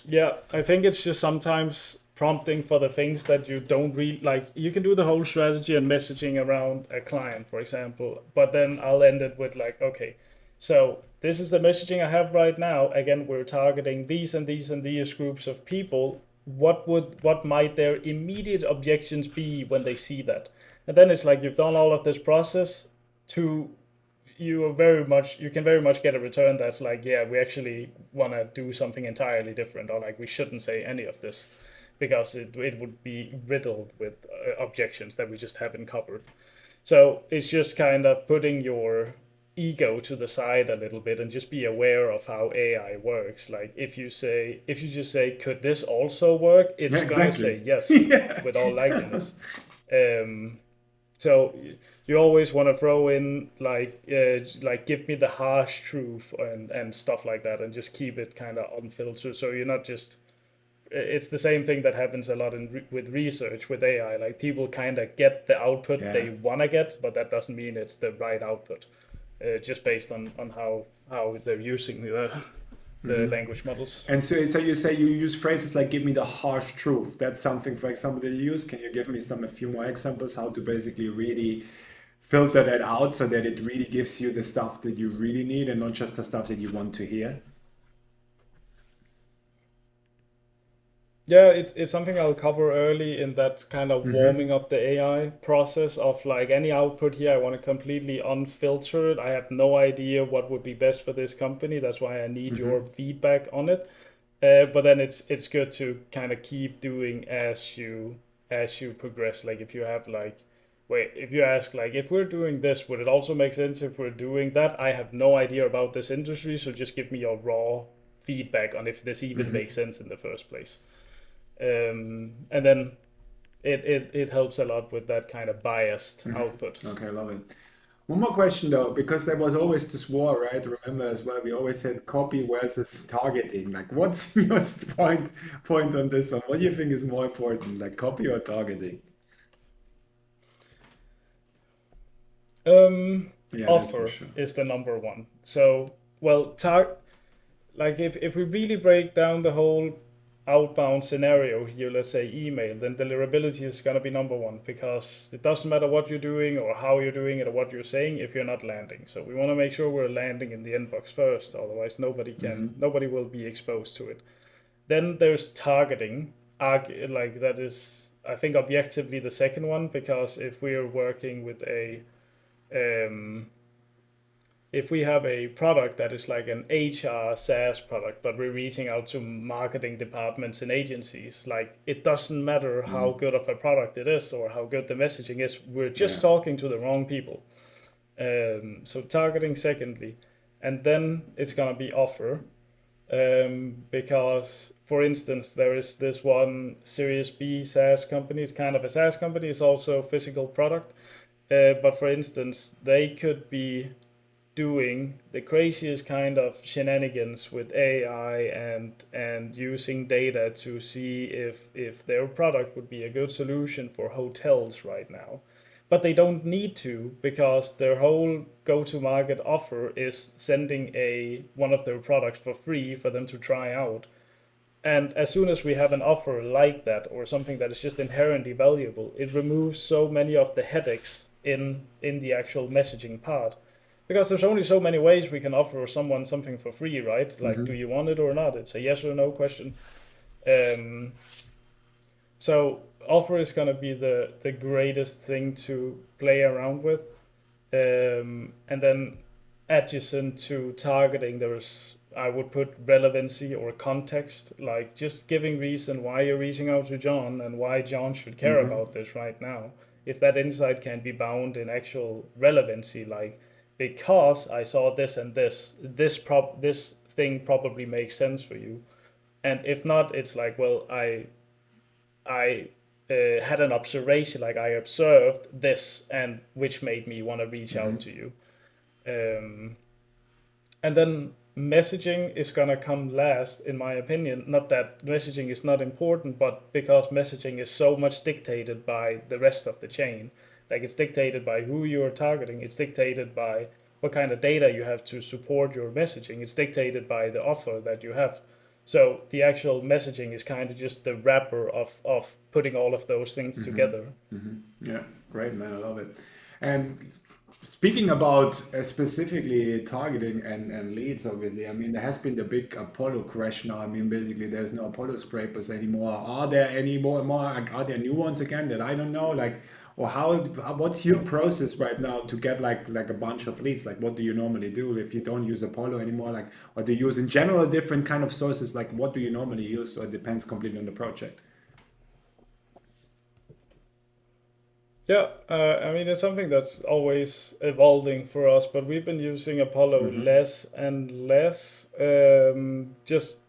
Yeah, I think it's just sometimes prompting for the things that you don't really like. You can do the whole strategy and messaging around a client, for example, but then I'll end it with like, okay, so this is the messaging I have right now. Again, we're targeting these and these and these groups of people. What might their immediate objections be when they see that? And then it's like you've done all of this process to you can very much get a return that's like, yeah, we actually want to do something entirely different, or like we shouldn't say any of this because it would be riddled with objections that we just haven't covered. So it's just kind of putting your ego to the side a little bit and just be aware of how AI works. Like if you just say, could this also work? It's Yeah, gonna say exactly. yes, Yeah. with all likeliness. Um, so you always want to throw in like give me the harsh truth and stuff like that, and just keep it kind of unfiltered. So you're not just. It's the same thing that happens a lot with research with AI. Like people kind of get the output Yeah. they want to get, but that doesn't mean it's the right output. Just based on how they're using the language models. And so you say you use phrases like "give me the harsh truth." That's something, for example, that you use. Can you give me a few more examples how to basically really filter that out so that it really gives you the stuff that you really need and not just the stuff that you want to hear? Yeah, it's something I'll cover early in that kind of warming up the AI process of like any output here. I want to completely unfilter it. I have no idea what would be best for this company. That's why I need your feedback on it. But then it's good to kind of keep doing as you progress. Like if you have like, wait, if you ask like if we're doing this, would it also make sense if we're doing that? I have no idea about this industry, so just give me your raw feedback on if this even makes sense in the first place. And then it helps a lot with that kind of biased output. Okay, I love it. One more question though, because there was always this war, right? Remember as well, we always said copy versus targeting. Like, what's your point on this one? What do you think is more important, like copy or targeting? Um, Yeah, that's for Offer sure. is the number one. So, well, like if we really break down the whole outbound scenario here, let's say email, then deliverability is going to be number one, because it doesn't matter what you're doing or how you're doing it or what you're saying if you're not landing. So we want to make sure we're landing in the inbox first, otherwise nobody will be exposed to it. Then there's targeting, like that is I think objectively the second one, because if we're working with a um, if we have a product that is like an HR SaaS product, but we're reaching out to marketing departments and agencies, like it doesn't matter how good of a product it is or how good the messaging is, we're just Yeah. talking to the wrong people. So targeting secondly, and then it's gonna be offer, because for instance there is this one Series B SaaS company. It's kind of a SaaS company. It's also a physical product, but for instance they could be doing the craziest kind of shenanigans with AI and using data to see if their product would be a good solution for hotels right now. But they don't need to, because their whole go-to-market offer is sending a one of their products for free for them to try out. And as soon as we have an offer like that, or something that is just inherently valuable, it removes so many of the headaches in the actual messaging part. Because there's only so many ways we can offer someone something for free, right? Like, do you want it or not? It's a yes or no question. Um, so offer is gonna be the greatest thing to play around with. And then adjacent to targeting, there's I would put relevancy or context, like just giving reason why you're reaching out to John and why John should care about this right now. If that insight can be bound in actual relevancy, like because I saw this and this thing probably makes sense for you. And if not, it's like, well, I had an observation, like I observed this, and which made me want to reach out to you. Um, and then messaging is gonna come last, in my opinion. Not that messaging is not important, but because messaging is so much dictated by the rest of the chain. Like it's dictated by who you're targeting. It's dictated by what kind of data you have to support your messaging. It's dictated by the offer that you have. So the actual messaging is kind of just the wrapper of putting all of those things together. Yeah, great, man. I love it. And speaking about specifically targeting and leads, obviously, I mean, there has been the big Apollo crash now. I mean, basically, there's no Apollo scrapers anymore. Are there any more? Are there new ones again that I don't know? Like, or what's your process right now to get like a bunch of leads? Like, what do you normally do if you don't use Apollo anymore? Like, or do you use in general different kind of sources? Like, what do you normally use? Or it depends completely on the project. Yeah, I mean, it's something that's always evolving for us, but we've been using Apollo less and less. Just,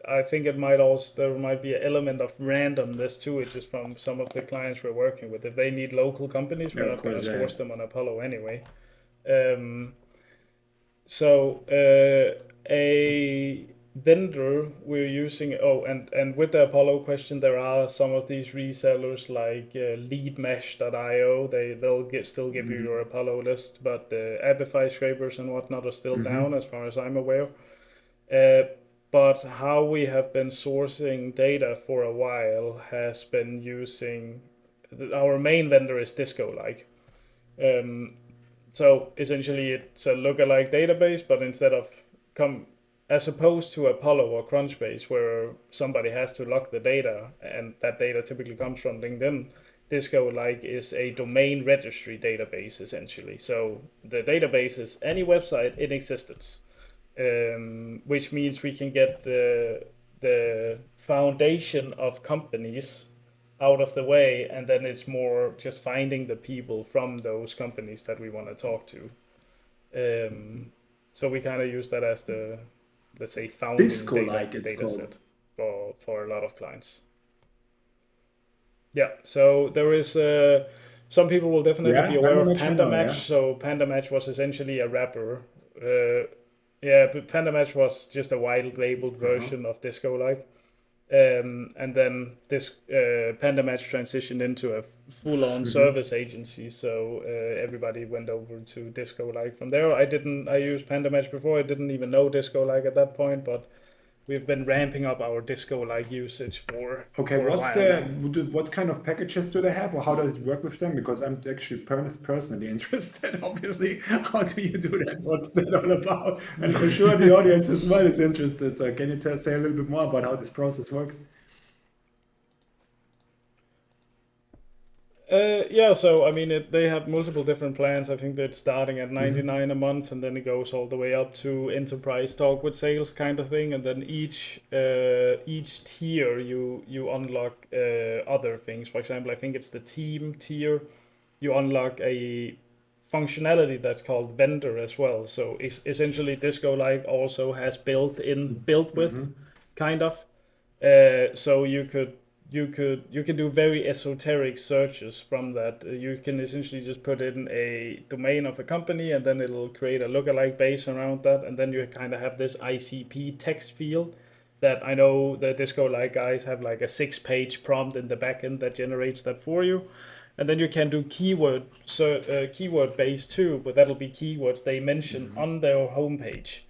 I think it might also, there might be an element of randomness to it, just from some of the clients we're working with. If they need local companies, Yeah, we're of not going course, to yeah. source them on Apollo anyway. Um, So a vendor we're using. Oh, and with the Apollo question, there are some of these resellers like leadmesh.io. Still give you your Apollo list, but the Abify scrapers and whatnot are still down, as far as I'm aware. Uh, but how we have been sourcing data for a while has been using our main vendor is Disco like. Um, so essentially, it's a lookalike database, but instead of come as opposed to Apollo or Crunchbase, where somebody has to log the data, and that data typically comes from LinkedIn. Disco like is a domain registry database essentially. So the database is any website in existence, which means we can get the foundation of companies out of the way, and then it's more just finding the people from those companies that we want to talk to. So we kind of use that as the, let's say, founding Disco data like it's data called. set for a lot of clients. Yeah, so there is some people will definitely be Yeah, aware Panda of Match I Panda know, Match. yeah. So Panda Match was essentially a wrapper. Yeah, but Panda Match was just a white labeled Uh-huh. version of Disco like. And then this Panda Match transitioned into a full-on service agency, so everybody went over to Disco like from there. I used Panda Match before. I didn't even know Disco like at that point, but we've been ramping up our Disco like usage Okay, for a what's while the now. what kind of packages do they have, or how does it work with them? Because I'm actually personally interested. Obviously, how do you do that? What's that all about? And for sure, the audience as well is interested. So, can you say a little bit more about how this process works? Yeah, so I mean, they have multiple different plans. I think that's starting at Hmm. 99 a month, and then it goes all the way up to enterprise talk with sales kind of thing. And then each tier you unlock other things. For example, I think it's the team tier. You unlock a functionality that's called vendor as well. So it's essentially Disco like also has built with Hmm. kind of. So you can do very esoteric searches from that. You can essentially just put in a domain of a company, and then it'll create a lookalike base around that, and then you kind of have this ICP text field that I know the Disco like guys have like a 6-page prompt in the backend that generates that for you. And then you can do keyword based too, but that'll be keywords they mention on their homepage.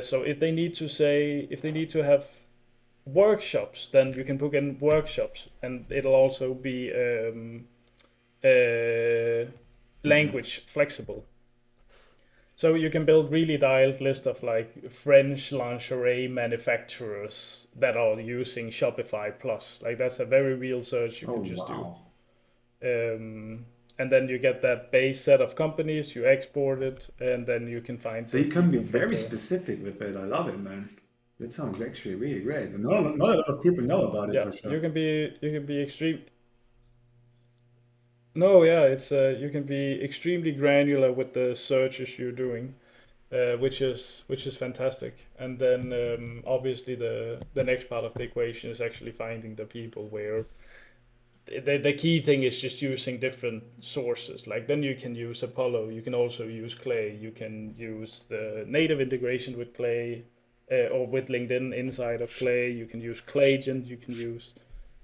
So if they need to have workshops, then you can book in workshops, and it'll also be language flexible. So you can build really dialed list of like French lingerie manufacturers that are using Shopify Plus. Like that's a very real search you Oh, could just do. wow. And then you get that base set of companies, you export it, and then you can find So the you can be people from very there. specific with it. I love it, man. That sounds actually really great. And not a lot of people know about it Yeah, for sure. you can be extreme. No, yeah, it's you can be extremely granular with the searches you're doing, which is fantastic. And then obviously the next part of the equation is actually finding the people where the key thing is just using different sources. Like then you can use Apollo, you can also use Clay, you can use the native integration with Clay, or with LinkedIn inside of Clay. You can use Clayagent, you can use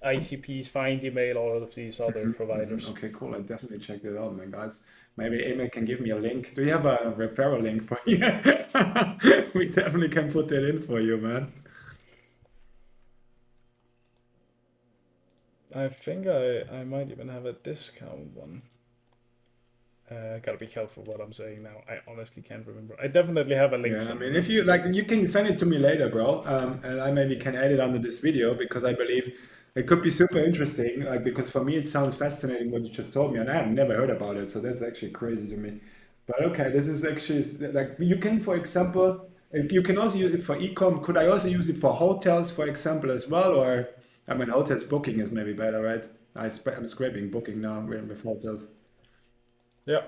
ICPs, Find Email, all of these other providers. Okay, cool. I definitely check that out, man, guys. Maybe Emil can give me a link. Do you have a referral link for you? We definitely can put that in for you, man. I think I might even have a discount one. Gotta be careful what I'm saying now. I honestly can't remember. I definitely have a link Yeah, I mean, if somewhere. you like, you can send it to me later, bro, and I maybe can add it under this video because I believe it could be super interesting. Like, because for me, it sounds fascinating what you just told me, and I have never heard about it, so that's actually crazy to me. But okay, this is actually like you can, for example, you can also use it for e-com. Could I also use it for hotels, for example, as well? Or I mean, hotels booking is maybe better, right? I'm scraping booking now with hotels. Yeah.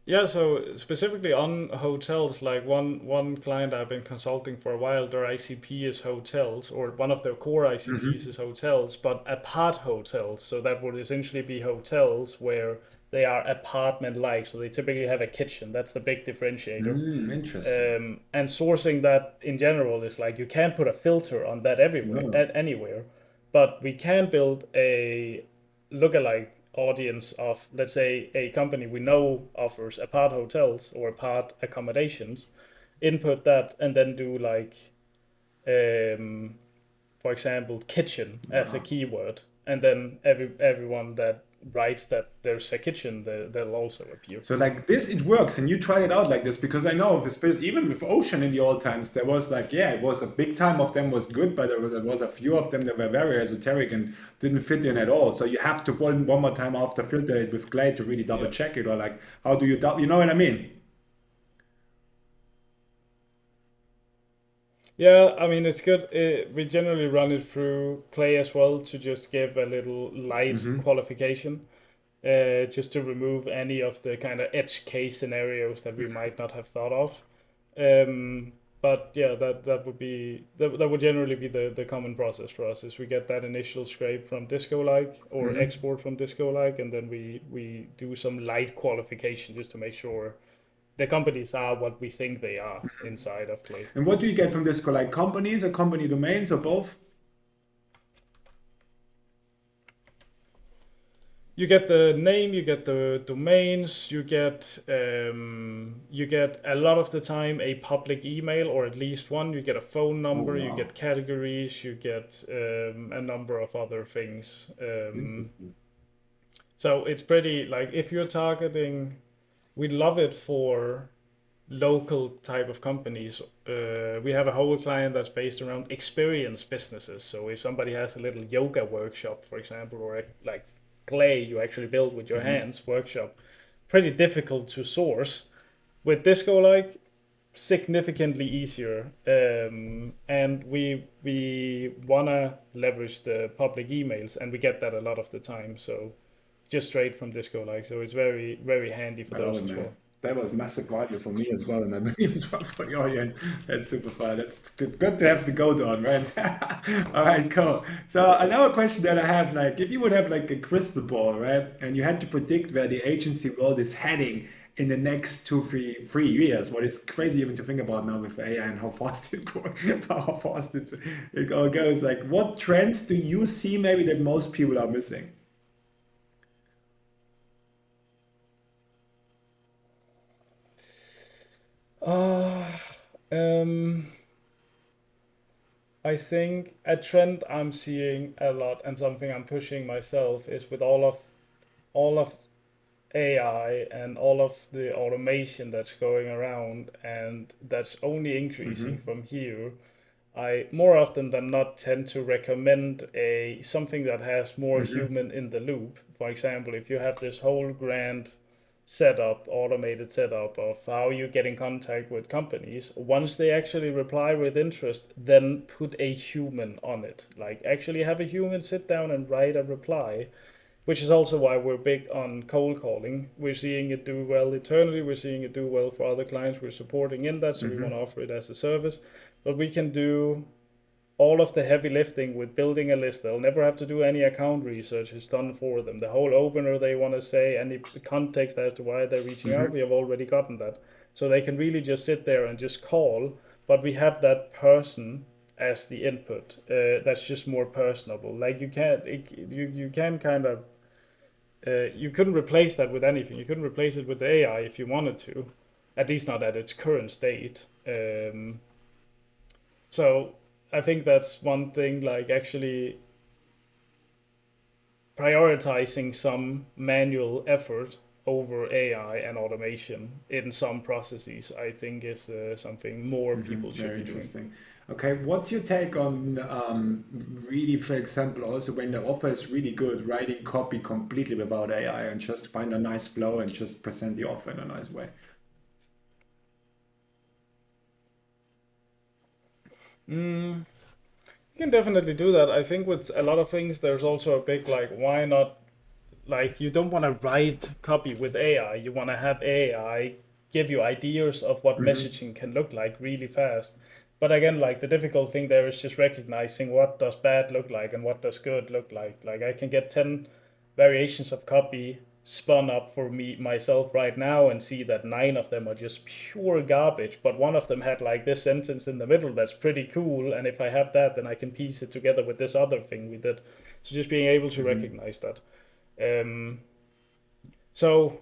Yeah, so specifically on hotels, like one client I've been consulting for a while, their ICP is hotels, or one of their core ICPs Hmm. is hotels, but apart hotels. So that would essentially be hotels where they are apartment-like. So they typically have a kitchen. That's the big differentiator. Interesting. And sourcing that in general is like you can't put a filter on that everywhere, No. anywhere, but we can build a lookalike audience of, let's say, a company we know offers apart hotels or apart accommodations, input that, and then do like, um, for example, kitchen as a Wow. keyword, and then everyone that writes that there's a kitchen, they'll also appear. So like this, it works, and you tried it out like this because I know, especially even with Ocean in the old times, there was like, yeah, it was a big time of them was good, but there was a few of them that were very esoteric and didn't fit in at all. So you have to one more time after filter it with clay to really double Yeah. check it, or like how do you double, you know what I mean? Yeah, I mean, it's good. We generally run it through Clay as well to just give a little light Hmm. qualification, just to remove any of the kind of edge case scenarios that we might not have thought of. But yeah, that would generally be the common process for us is we get that initial scrape from Disco-like or Hmm. export from Disco-like, and then we do some light qualification just to make sure the companies are what we think they are inside of Clay. And what do you get from this? Like companies or company domains or both? You get the name, you get the domains, you get a lot of the time a public email or at least one. You get a phone Oh number, you wow, get categories, you get a number of other things. interesting. So it's pretty like if you're targeting, we love it for local type of companies. We have a whole client that's based around experience businesses. So if somebody has a little yoga workshop, for example, or like clay you actually build with your Hmm. hands workshop, pretty difficult to source. With Disco, like significantly easier, and we wanna leverage the public emails, and we get that a lot of the time. So just straight from Disco, like so, it's very handy for I love those it, as man. well. That was massive value for me as well, and I believe as well for the audience. That's super fun. That's good. Good to have the goat on, right? All right, cool. So another question that I have, like, if you would have like a crystal ball, right, and you had to predict where the agency world is heading in the next 3 years, what is crazy even to think about now with AI and how fast it goes, how fast it all goes. Like, what trends do you see maybe that most people are missing? Uh, um, I think a trend I'm seeing a lot and something I'm pushing myself is with all of AI and all of the automation that's going around and that's only increasing Hmm. from here. I more often than not tend to recommend a something that has more Hmm. human in the loop. For example, if you have this whole grand setup, automated setup of how you get in contact with companies, once they actually reply with interest, then put a human on it. Like actually have a human sit down and write a reply, which is also why we're big on cold calling. We're seeing it do well internally, we're seeing it do well for other clients we're supporting in that, so we want to Hmm. offer it as a service. But we can do all of the heavy lifting with building a list. They'll never have to do any account research. It's done for them. The whole opener they want to say, any context as to why they're reaching out, we Hmm. have already gotten that. So they can really just sit there and just call, but we have that person as the input. That's just more personable. Like you can kind of you couldn't replace that with anything. You couldn't replace it with the AI if you wanted to, at least not at its current state. So I think that's one thing. Like actually prioritizing some manual effort over AI and automation in some processes, I think is something more people should Very be doing. interesting. Okay, what's your take on really, for example, also when the offer is really good, writing copy completely without AI and just find a nice flow and just present the offer in a nice way? Mm, can definitely do that. I think with a lot of things, there's also a big like, why not? Like, you don't want to write copy with AI. You want to have AI give you ideas of what Hmm. messaging can look like really fast. But again, like the difficult thing there is just recognizing what does bad look like and what does good look like. Like I can get 10 variations of copy spun up for me myself right now and see that 9 of them are just pure garbage, but one of them had like this sentence in the middle that's pretty cool, and if I have that, then I can piece it together with this other thing we did. So just being able to Hmm. recognize that. um, so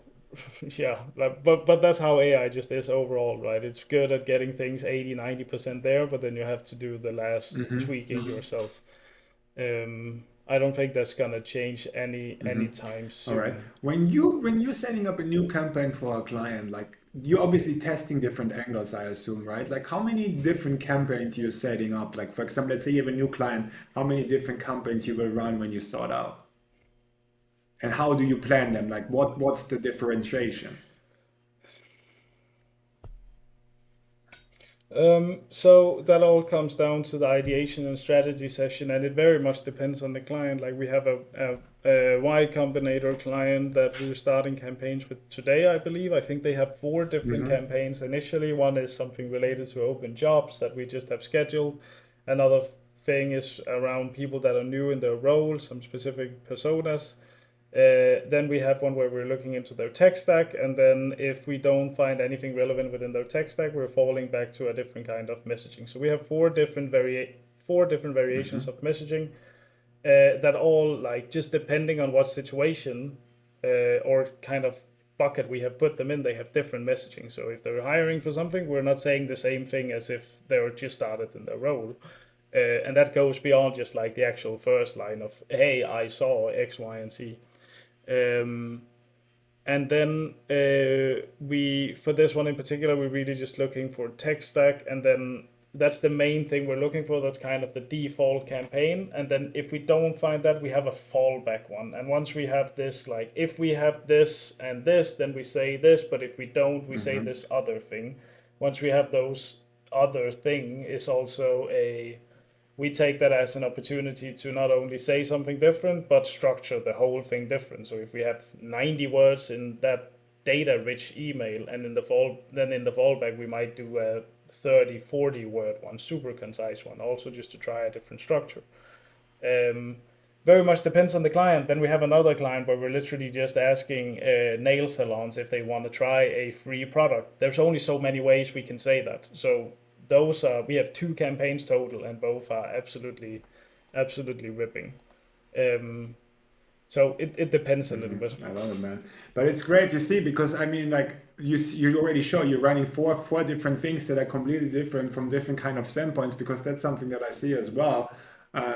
yeah, like, but that's how AI just is overall, right? It's good at getting things 80-90% there, but then you have to do the last Hmm. tweaking Hmm. yourself. I don't think that's gonna change Hmm. anytime All right. soon. When you're setting up a new campaign for a client, like you're obviously testing different angles, I assume, right? Like how many different campaigns you're setting up? Like for example, let's say you have a new client, how many different campaigns you will run when you start out? And how do you plan them? Like what's the differentiation? So that all comes down to the ideation and strategy session, and it very much depends on the client. Like we have a Y Combinator client that we're starting campaigns with today, I believe. I think they have 4 different Hmm. campaigns initially. One is something related to open jobs that we just have scheduled. Another thing is around people that are new in their role, some specific personas. Then we have one where we're looking into their tech stack, and then if we don't find anything relevant within their tech stack, we're falling back to a different kind of messaging. So we have 4 different variations Hmm. of messaging that all like just depending on what situation or kind of bucket we have put them in, they have different messaging. So if they're hiring for something, we're not saying the same thing as if they were just started in their role. And that goes beyond just like the actual first line of, hey, I saw X, Y, and Z. Um, and then we, for this one in particular, we're really just looking for tech stack, and then that's the main thing we're looking for. That's kind of the default campaign. And then if we don't find that, we have a fallback one. And once we have this, like if we have this and this, then we say this. But if we don't, we say Hmm. this other thing. Once we have those other thing, is also a, we take that as an opportunity to not only say something different but structure the whole thing different. So if we have 90 words in that data rich email, and in the fall, then in the fallback we might do a 30-40 word one, super concise one, also just to try a different structure. um, Very much depends on the client. Then we have another client where we're literally just asking nail salons if they want to try a free product. There's only so many ways we can say that. So those are, we have 2 campaigns total, and both are absolutely ripping. Um, so it depends a little Hmm. bit. I love it, man. But it's great to see because I mean, like you already show you're running four different things that are completely different from different kind of standpoints because that's something that I see as well.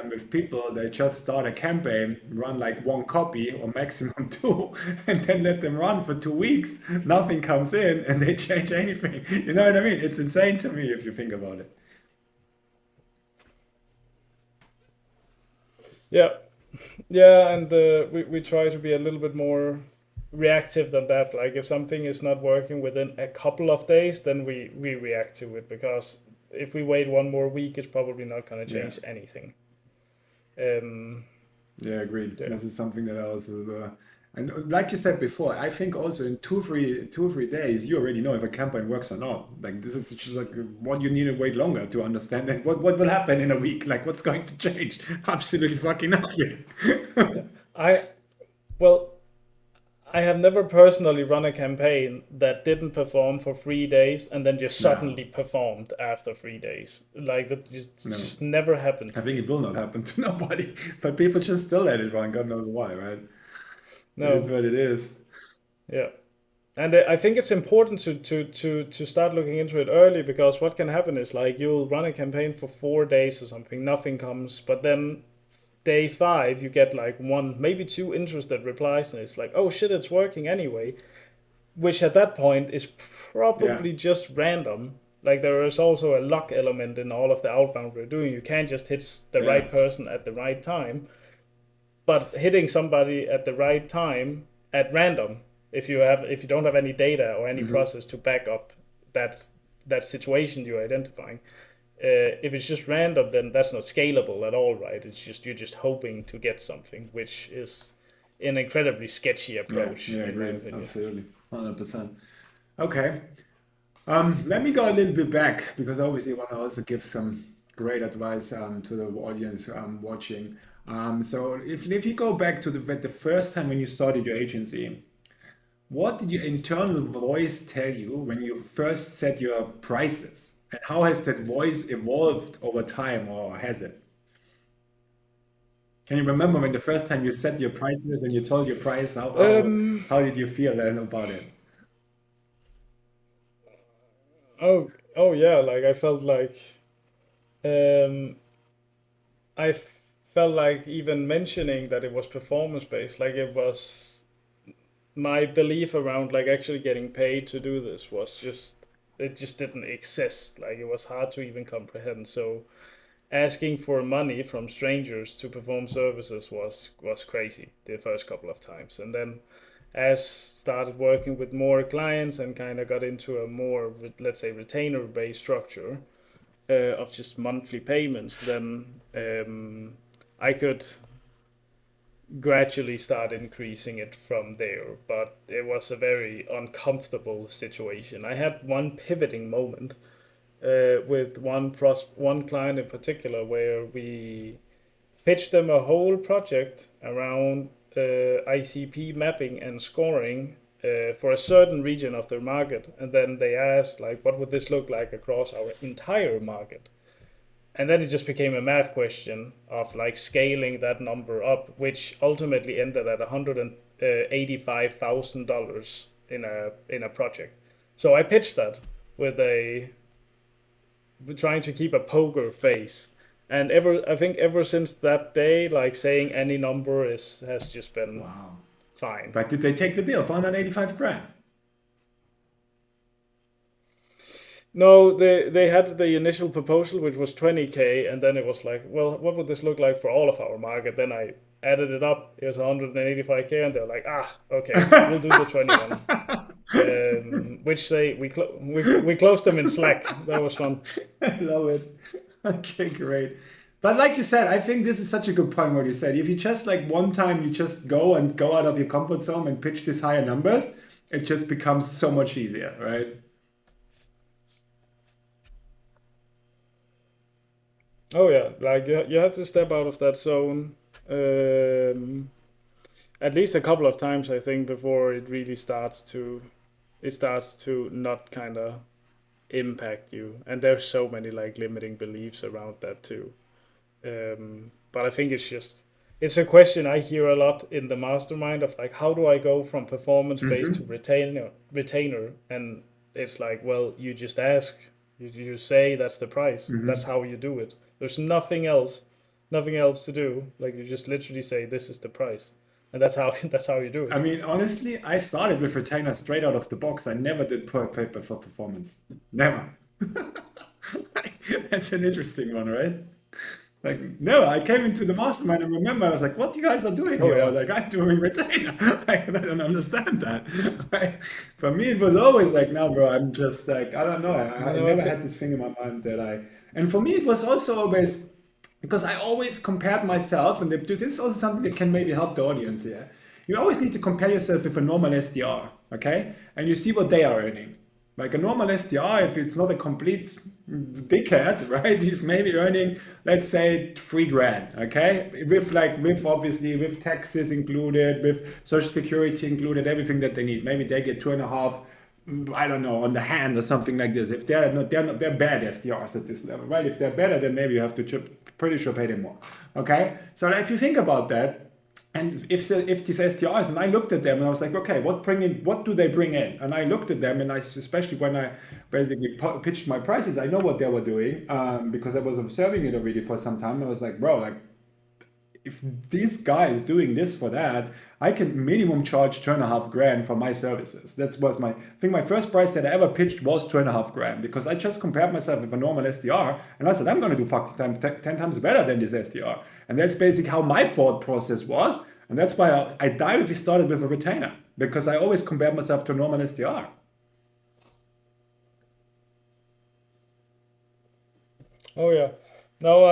With people, they just start a campaign, run like one copy or maximum two, and then let them run for 2 weeks. Nothing comes in, and they change anything. You know what I mean? It's insane to me if you think about it. Yeah, yeah, and we try to be a little bit more reactive than that. Like if something is not working within a couple of days, then we react to it, because if we wait one more week, it's probably not going to Yeah. change anything. Um, Yeah, agreed. yeah, This is something that I also, and like you said before, I think also in 2 3 days, you already know if a campaign works or not. Like this is just like what you need to wait longer to understand and what will happen in a week. Like what's going to change? Absolutely fucking nothing. yeah. I Well, I have never personally run a campaign that didn't perform for 3 days and then just No, suddenly performed after 3 days. Like that no. just never happened I to think me. it will not happen to nobody, but people just still let it run. God knows why, right? It is No, what it is. yeah. And I think it's important to start looking into it early, because what can happen is like you'll run a campaign for 4 days or something, nothing comes, but then day 5 you get like one, maybe 2 interested replies, and it's like, oh shit, it's working anyway, which at that point is Yeah. probably just random. Like there is also a luck element in all of the outbound we're doing. You can't just hit the Yeah. right person at the right time, but hitting somebody at the right time at random, if you don't have any data or any Hmm. process to back up that that situation you're identifying, if it's just random, then that's not scalable at all, right? It's just you're just hoping to get something, which is an incredibly sketchy approach, Yeah, in my agreed. opinion. Absolutely. 100%. Okay. Let me go a little bit back because obviously I want to also give some great advice to the audience watching. So if you go back to the first time when you started your agency, what did your internal voice tell you when you first set your prices? And how has that voice evolved over time, or has it? Can you remember when the first time you set your prices and you told your price, Um, how did you feel then about it? oh yeah, like um, I felt like even mentioning that it was performance based, like it was my belief around like actually getting paid to do this was just it just didn't exist. Like it was hard to even comprehend. So asking for money from strangers to perform services was crazy the first couple of times, and then as started working with more clients and kind of got into a more, let's say, retainer based structure of just monthly payments, then I could gradually start increasing it from there. But it was a very uncomfortable situation. I had one pivoting moment with one client in particular where we pitched them a whole project around ICP mapping and scoring for a certain region of their market, and then they asked like, what would this look like across our entire market? And then it just became a math question of like scaling that number up, which ultimately ended at $185,000 in a project. So I pitched that with a trying to keep a poker face. And I think ever since that day, like saying any number is has just been Wow. fine. But did they take the deal for 185 grand? No, they had the initial proposal, which was 20K, and then it was like, well, what would this look like for all of our market? Then I added it up. It was 185K, and they're like, okay, we'll do the 21. Which we closed them in Slack. That was fun. I love it. Okay, great. But like you said, I think this is such a good point what you said. If you just like one time you just go out of your comfort zone and pitch these higher numbers, it just becomes so much easier, right? Oh yeah, like you have to step out of that zone. At least a couple of times, I think, before it starts to not kind of impact you. And there's so many like limiting beliefs around that too. But I think it's a question I hear a lot in the mastermind of like, how do I go from performance based to Hmm. retainer? And it's like, well, you just ask, you say that's the price. That's Hmm. how you do it. There's nothing else to do. Like you just literally say this is the price, and that's how that's how you do I it. mean, honestly, I started with retainer straight out of the box. I never did per paper for performance. Never. That's an interesting one, right? Like, no, I came into the mastermind and remember I was like, what you guys are doing Oh here? I yeah, was like, I'm doing retainer. Like, I don't understand that. Like, for me, it was always like, no, bro, I'm just like, I don't know. I no, I never think had this thing in my mind that and for me, it was also always because I always compared myself, and this is also something that can maybe help the audience here. You always need to compare yourself with a normal SDR, okay? And you see what they are earning. Like a normal SDR, if it's not a complete dickhead, right? He's maybe earning, let's say, 3 grand, okay? With obviously with taxes included, with social security included, everything that they need. Maybe they get 2.5, I don't know, on the hand or something like this. If they're bad SDRs at this level, right? If they're better, then maybe you have to pretty sure pay them more. Okay, so if you think about that, and if these SDRs, and I looked at them and I was like, okay, what do they bring in? And I looked at them, and especially when I basically pitched my prices, I know what they were doing because I was observing it already for some time. I was like, bro, like if this guy is doing this for that, I can minimum charge 2.5 grand for my services. That's what I think my first price that I ever pitched was 2.5 grand because I just compared myself with a normal SDR and I said, I'm going to do 10 times better than this SDR. And that's basically how my thought process was. And that's why I directly started with a retainer because I always compared myself to a normal SDR. Oh yeah. No,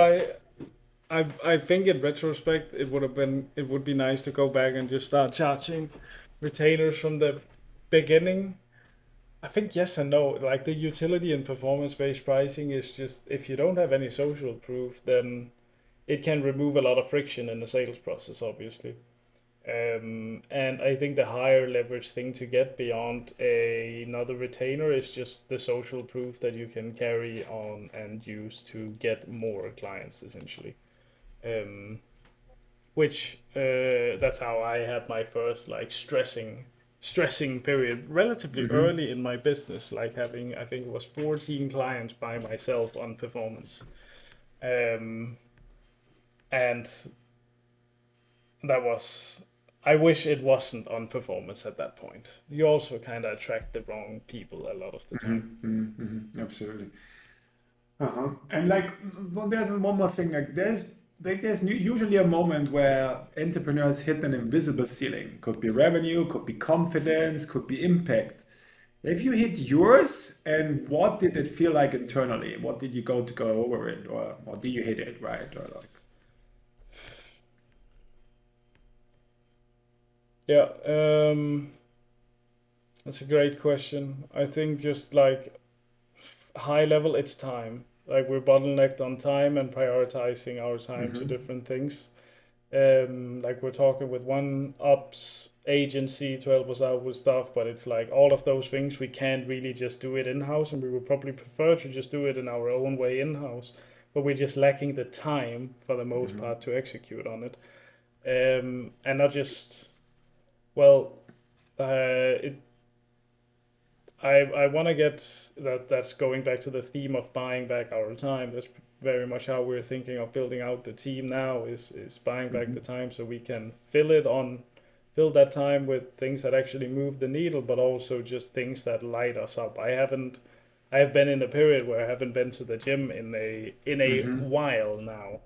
I think in retrospect it would be nice to go back and just start charging retainers from the beginning. I think yes and no. Like the utility and performance based pricing is just if you don't have any social proof, then it can remove a lot of friction in the sales process, obviously. And I think the higher leverage thing to get beyond another retainer is just the social proof that you can carry on and use to get more clients, essentially. Um, which that's how I had my first like stressing period relatively Mm-hmm. early in my business, like having I think it was 14 clients by myself on performance. Um, and that was I wish it wasn't on performance at that point. You also kind of attract the wrong people a lot of the time. Mm-hmm. Mm-hmm. Absolutely. Uh-huh. And like, well, there's one more thing. There's usually a moment where entrepreneurs hit an invisible ceiling. Could be revenue, could be confidence, could be impact. Have you hit yours, and what did it feel like internally? What did you go over it, or did you hit it right, or like? Yeah, that's a great question. I think just like high level, it's time. Like we're bottlenecked on time and prioritizing our time to Mm-hmm. different things. Like we're talking with one ops agency to help us out with stuff, but it's like all of those things we can't really just do it in house, and we would probably prefer to just do it in our own way in house. But we're just lacking the time for the most Mm-hmm. part to execute on it, and not just well. It I want to get that. That's going back to the theme of buying back our time. That's very much how we're thinking of building out the team now. Is buying back the Mm-hmm. time so we can fill that time with things that actually move the needle, but also just things that light us up. I have been in a period where I haven't been to the gym in a Mm-hmm. while now,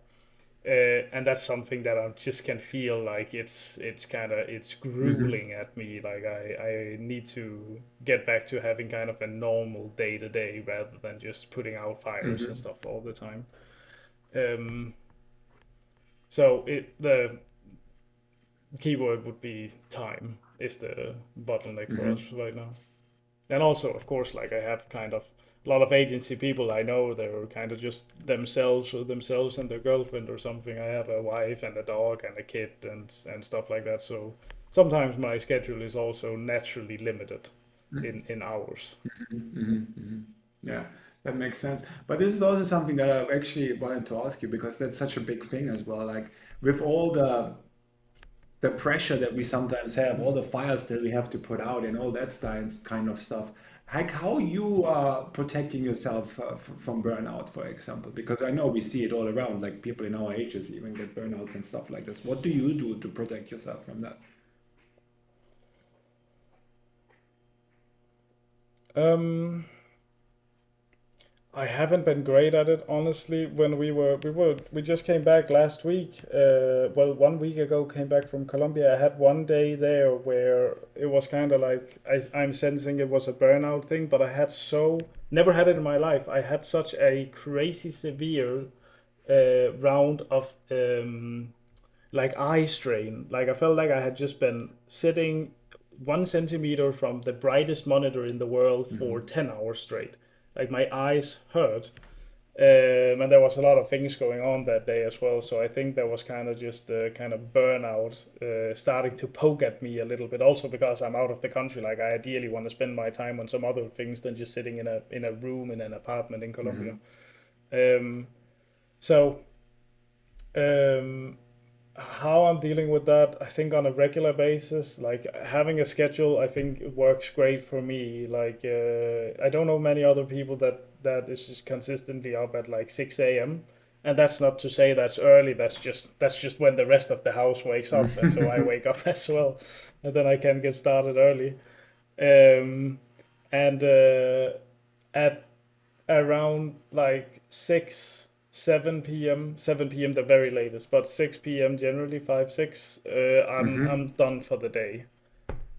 and that's something that I just can feel like it's kind of it's Mm-hmm. grueling at me. Like I need to get back to having kind of a normal day to day rather than just putting out fires and Mm-hmm. stuff all the time. Um, so the keyword would be time is the bottleneck for us Mm-hmm. right now. And also, of course, like I have kind of a lot of agency people I know, they're kind of just themselves and their girlfriend or something. I have a wife and a dog and a kid and stuff like that. So sometimes my schedule is also naturally limited in hours. Mm-hmm. Mm-hmm. Yeah, that makes sense. But this is also something that I actually wanted to ask you because that's such a big thing as well. Like with all the pressure that we sometimes have, all the fires that we have to put out, and all that kind of stuff. Like how you are protecting yourself from burnout, for example, because I know we see it all around. Like people in our ages even get burnouts and stuff like this. What do you do to protect yourself from that? Um, I haven't been great at it, honestly. When we just came back last week. Well, 1 week ago, came back from Colombia. I had one day there where it was kind of like I'm sensing it was a burnout thing, but I had never had it in my life. I had such a crazy severe round of like eye strain. Like I felt like I had just been sitting 1 centimeter from the brightest monitor in the world for Hmm. 10 hours straight. Like my eyes hurt. And there was a lot of things going on that day as well. So I think there was kind of just kind of burnout starting to poke at me a little bit. Also because I'm out of the country, like I ideally want to spend my time on some other things than just sitting in a room in an apartment in Colombia. Hmm. Um, so um, how I'm dealing with that, I think on a regular basis, like having a schedule, I think it works great for me. Like I don't know many other people that is just consistently up at like 6 a.m. And that's not to say that's early. That's just when the rest of the house wakes up, and so I wake up as well, and then I can get started early. Um, and at around like 6 7 p.m, 7 p.m the very latest, but 6 p.m generally, 5 6, I'm Hmm. done for the day.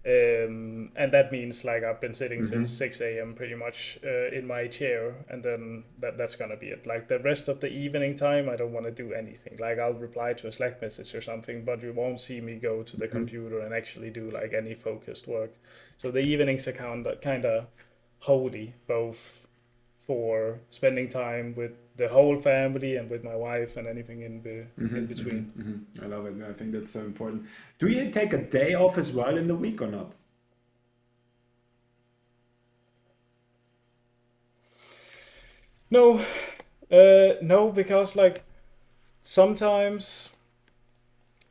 And that means like I've been sitting since 6 a.m. pretty much in my chair, and then that's gonna be it. Like the rest of the evening time, I don't want to do anything. Like I'll reply to a Slack message or something, but you won't see me go to the computer and actually do like any focused work. So the evenings are kind of holy, both for spending time with the whole family and with my wife and anything in between. I love it. I think that's so important. Do you take a day off as well in the week or not? No, no, because like sometimes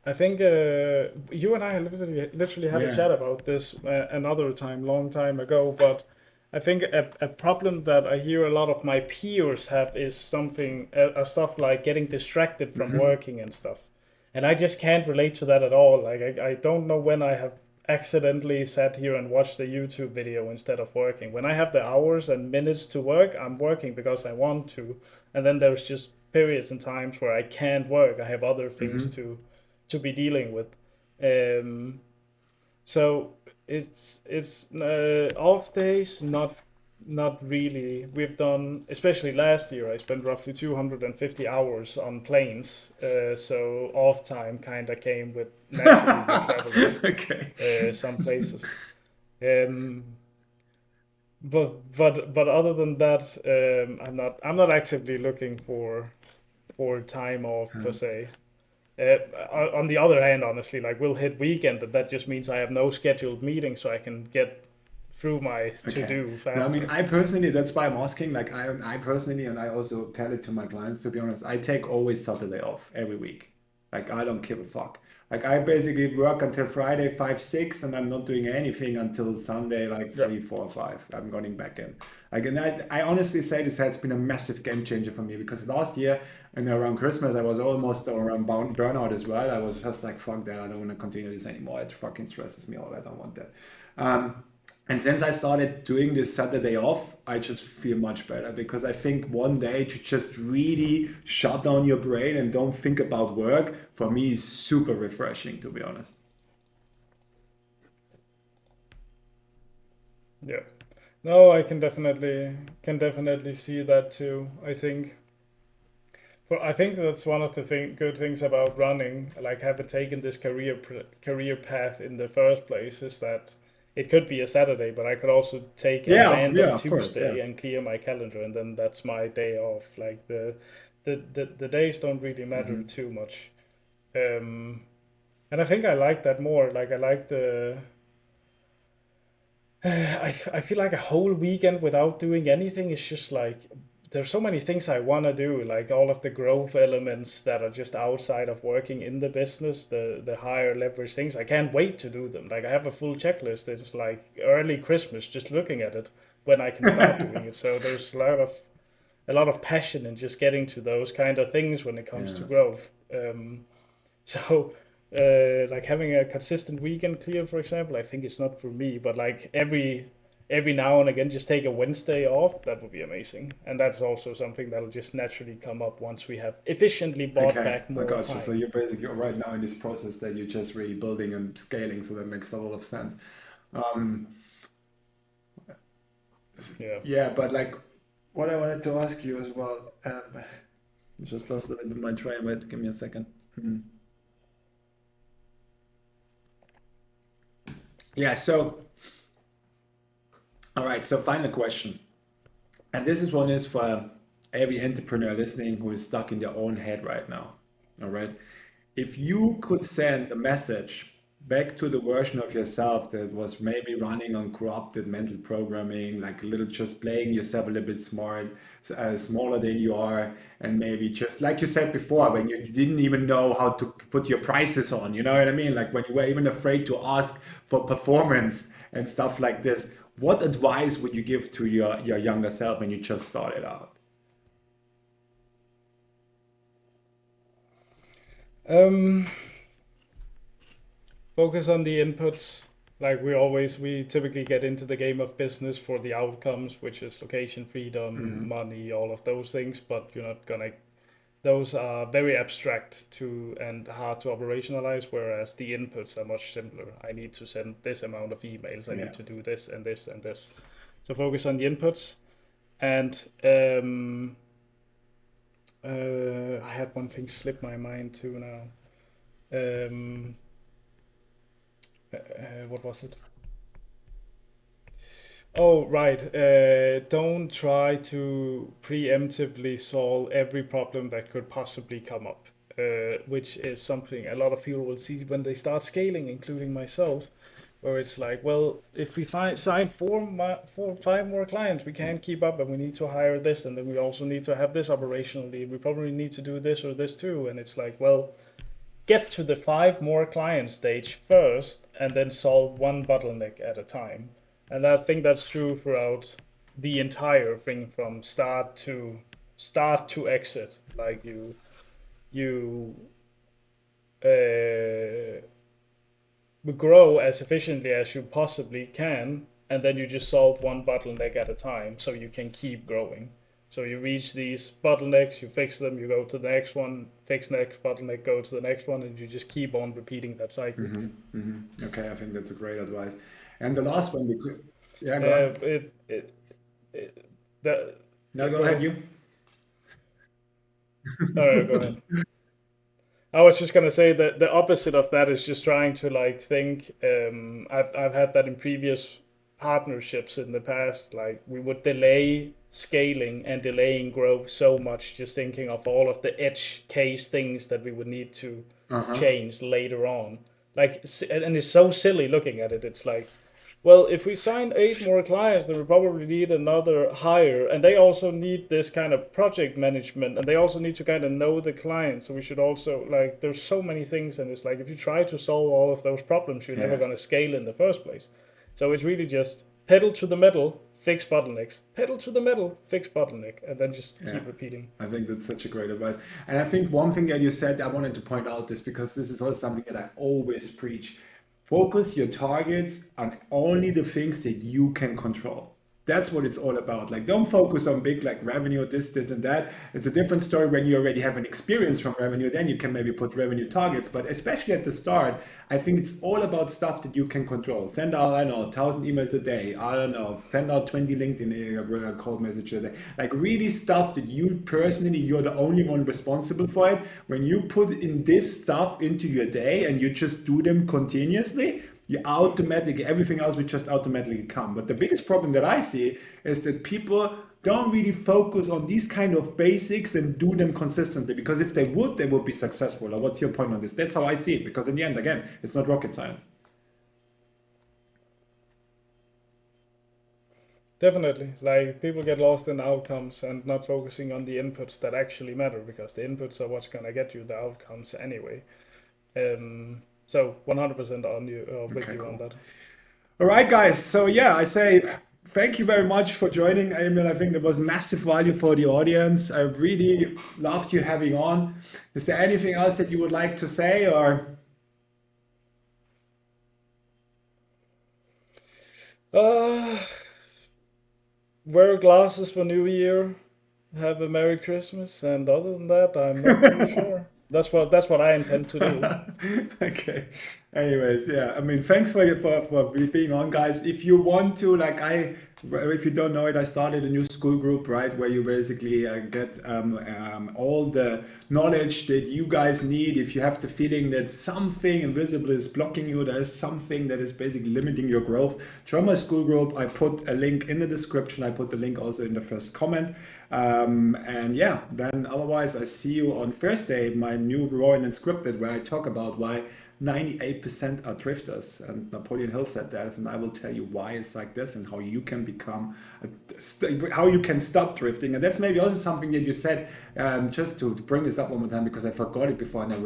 I think you and I literally had a Yeah. chat about this another time, long time ago. But I think a problem that I hear a lot of my peers have is something, stuff like getting distracted from working and stuff. And I just can't relate to that at all. Like I don't know when I have accidentally sat here and watched a YouTube video instead of working. When I have the hours and minutes to work, I'm working because I want to. And then there's just periods and times where I can't work. I have other things to be dealing with. Um, so it's off days, not really. We've done, especially last year, I spent roughly 250 hours on planes. So off time kind of came with naturally with traveling Okay. some places. Um, but other than that, I'm not actively looking for time off per se. On the other hand, honestly, like we'll hit weekend, and that just means I have no scheduled meetings, so I can get through my to Okay. do No, I mean, faster. I personally, that's why I'm asking. Like, I personally, and I also tell it to my clients, to be honest, I take always Saturday off every week. Like, I don't give a fuck. Like, I basically work until Friday, 5, 6, and I'm not doing anything until Sunday, like Yeah, 3, 4, 5. I'm going back in. Like, and I honestly say this has been a massive game changer for me because last year and around Christmas, I was almost around burnout as well. I was just like, fuck that. I don't want to continue this anymore. It fucking stresses me out. I don't want that. Um, and since I started doing this Saturday off, I just feel much better because I think one day to just really shut down your brain and don't think about work for me is super refreshing, to be honest. yeah. No, I can definitely see that too. I think. Well, I think that's one of the good things about running, like having taken this career path in the first place, is that it could be a Saturday, but I could also take a Yeah, random yeah, of course, yeah. Tuesday and clear my calendar, and then that's my day off. Like the days don't really matter Hmm. too much. Um, and I think I like that more. Like I like the. I feel like a whole weekend without doing anything is just like there's so many things I want to do, like all of the growth elements that are just outside of working in the business, the higher leverage things. I can't wait to do them. Like I have a full checklist. It's like early Christmas just looking at it when I can start doing it. So there's a lot of passion in just getting to those kind of things when it comes to Yeah. growth. So, like having a consistent weekend clear, for example, I think it's not for me. But like every now and again, just take a Wednesday off. That would be amazing. And that's also something that'll just naturally come up once we have efficiently bought Okay, back I more got you. So time. you're basically right now in this process that you're just really building and scaling, so that makes a lot of sense. Um, Yeah. yeah, but like what I wanted to ask you as well, I just lost a little bit my train. Wait, give me a second. Mhm. Yeah, so all right, so final question. And this is one is for every entrepreneur listening who is stuck in their own head right now. All right. If you could send a message back to the version of yourself that was maybe running on corrupted mental programming, like a little just playing yourself a little bit smart, smaller than you are, and maybe just like you said before, when you didn't even know how to put your prices on, you know what I mean? Like when you were even afraid to ask for performance and stuff like this. What advice would you give to your younger self when you just started out? Um, Focus on the inputs. Like we typically get into the game of business for the outcomes, which is location freedom, Hmm. money, all of those things. But you're not gonna those are very abstract to and hard to operationalize, whereas the inputs are much simpler. I need to send this amount of emails. I Yeah. need to do this and this and this. So focus on the inputs. And I had one thing slip my mind too now. What was it? Oh, right. Don't try to preemptively solve every problem that could possibly come up, which is something a lot of people will see when they start scaling, including myself, where it's like, well, if we sign five more clients, we can't keep up, and we need to hire this, and then we also need to have this operationally. We probably need to do this or this too, and it's like, well, get to the 5 more client stage first, and then solve one bottleneck at a time. And I think that's true throughout the entire thing from start to exit. Like you grow as efficiently as you possibly can, and then you just solve one bottleneck at a time so you can keep growing. So you reach these bottlenecks, you fix them, you go to the next one, fix next bottleneck, go to the next one, and you just keep on repeating that cycle. Okay, I think that's a great advice. And the last one, we could, yeah, go on. That No, go ahead, go. you. No, go ahead. I was just gonna say that the opposite of that is just trying to like think. I've had that in previous partnerships in the past. Like we would delay scaling and delaying growth so much, just thinking of all of the edge case things that we would need to Uh-huh. change later on. Like, and it's so silly looking at it. It's like, well, if we sign 8 more clients, then we probably need another hire, and they also need this kind of project management, and they also need to kind of know the client. So we should also like, there's so many things, and it's like if you try to solve all of those problems, you're never Yeah. going to scale in the first place. So it's really just pedal to the metal, fix bottlenecks, pedal to the metal, fix bottleneck, and then just Yeah. keep repeating. I think that's such a great advice. And I think one thing that you said, I wanted to point out this because this is also something that I always preach. Focus your targets on only the things that you can control. That's what it's all about. Like, don't focus on big like revenue, this, and that. It's a different story when you already have an experience from revenue. Then you can maybe put revenue targets. But especially at the start, I think it's all about stuff that you can control. Send out, I don't know, 1,000 emails a day. I don't know, send out 20 LinkedIn cold messages a day. Like really stuff that you personally, you're the only one responsible for it. When you put in this stuff into your day and you just do them continuously, you automatically, everything else will just automatically come. But the biggest problem that I see is that people don't really focus on these kind of basics and do them consistently, because if they would be successful. Or what's your point on this? That's how I see it, because in the end, again, it's not rocket science. Definitely, like people get lost in outcomes and not focusing on the inputs that actually matter, because the inputs are what's gonna get you the outcomes anyway. So 100% on you, with Okay, you on cool. that. All right, guys. So yeah, I say thank you very much for joining, Emil. I think there was massive value for the audience. I really loved you having on. Is there anything else that you would like to say, or? Uh, wear glasses for New Year. Have a Merry Christmas, and other than that, I'm not too sure. That's what I intend to do. Okay. Anyways, yeah. I mean, thanks for being on, guys. If you want to, like, if you don't know it, I started a new school group, right, where you basically get all the knowledge that you guys need. If you have the feeling that something invisible is blocking you, there is something that is basically limiting your growth, join my school group. I put a link in the description. I put the link also in the first comment. And yeah, then otherwise, I see you on Thursday, my new Raw and Unscripted, where I talk about why 98% are drifters. And Napoleon Hill said that, and I will tell you why it's like this and how you can how you can stop drifting. And that's maybe also something that you said, just to bring this up one more time, because I forgot it before and I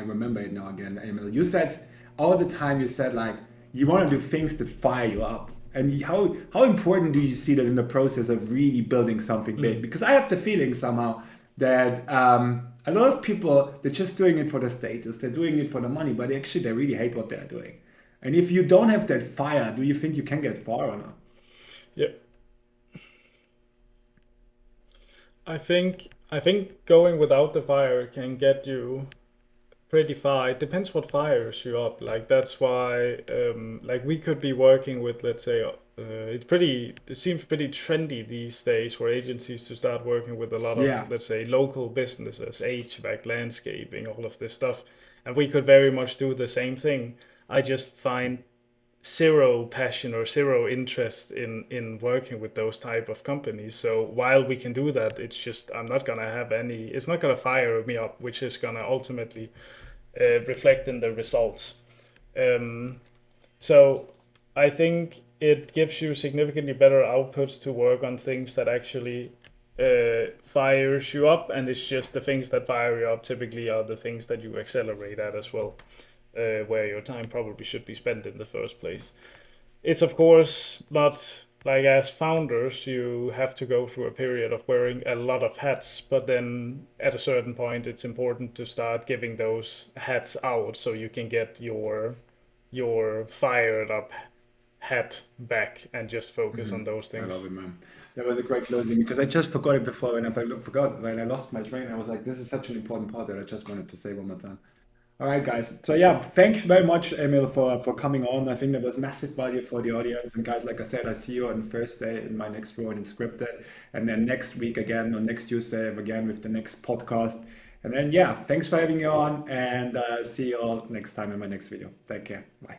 remember it now again, Emil. You said all the time, you said like, you want to do things that fire you up. And how important do you see that in the process of really building something big? Mm. Because I have the feeling somehow that a lot of people, they're just doing it for the status, they're doing it for the money, but actually they really hate what they're doing. And if you don't have that fire, do you think you can get far or not? Yeah, I think I think going without the fire can get you pretty far. It depends what fires you up. Like that's why, like we could be working with, let's say, it seems pretty trendy these days for agencies to start working with a lot of, Yeah. let's say, local businesses, HVAC, landscaping, all of this stuff, and we could very much do the same thing. I just find zero passion or zero interest in working with those type of companies. So while we can do that, it's just I'm not gonna have any. It's not gonna fire me up, which is gonna ultimately reflect in the results. Um, so I think it gives you significantly better outputs to work on things that actually fires you up, and it's just the things that fire you up typically are the things that you accelerate at as well, where your time probably should be spent in the first place. It's of course not like as founders you have to go through a period of wearing a lot of hats, but then at a certain point it's important to start giving those hats out so you can get your fired up hat back and just focus on those I love things. it, man. That was a great closing because I just forgot it before, and if I forgot when I lost my train, I was like, "This is such an important part that I just wanted to say one more time." All right, guys. So yeah, thanks very much, Emil, for coming on. I think that was massive value for the audience. And guys, like I said, I see you on Thursday in my next role in Scripted, and then next week again on next Tuesday again with the next podcast. And then yeah, thanks for having me on, and see you all next time in my next video. Take care. Bye.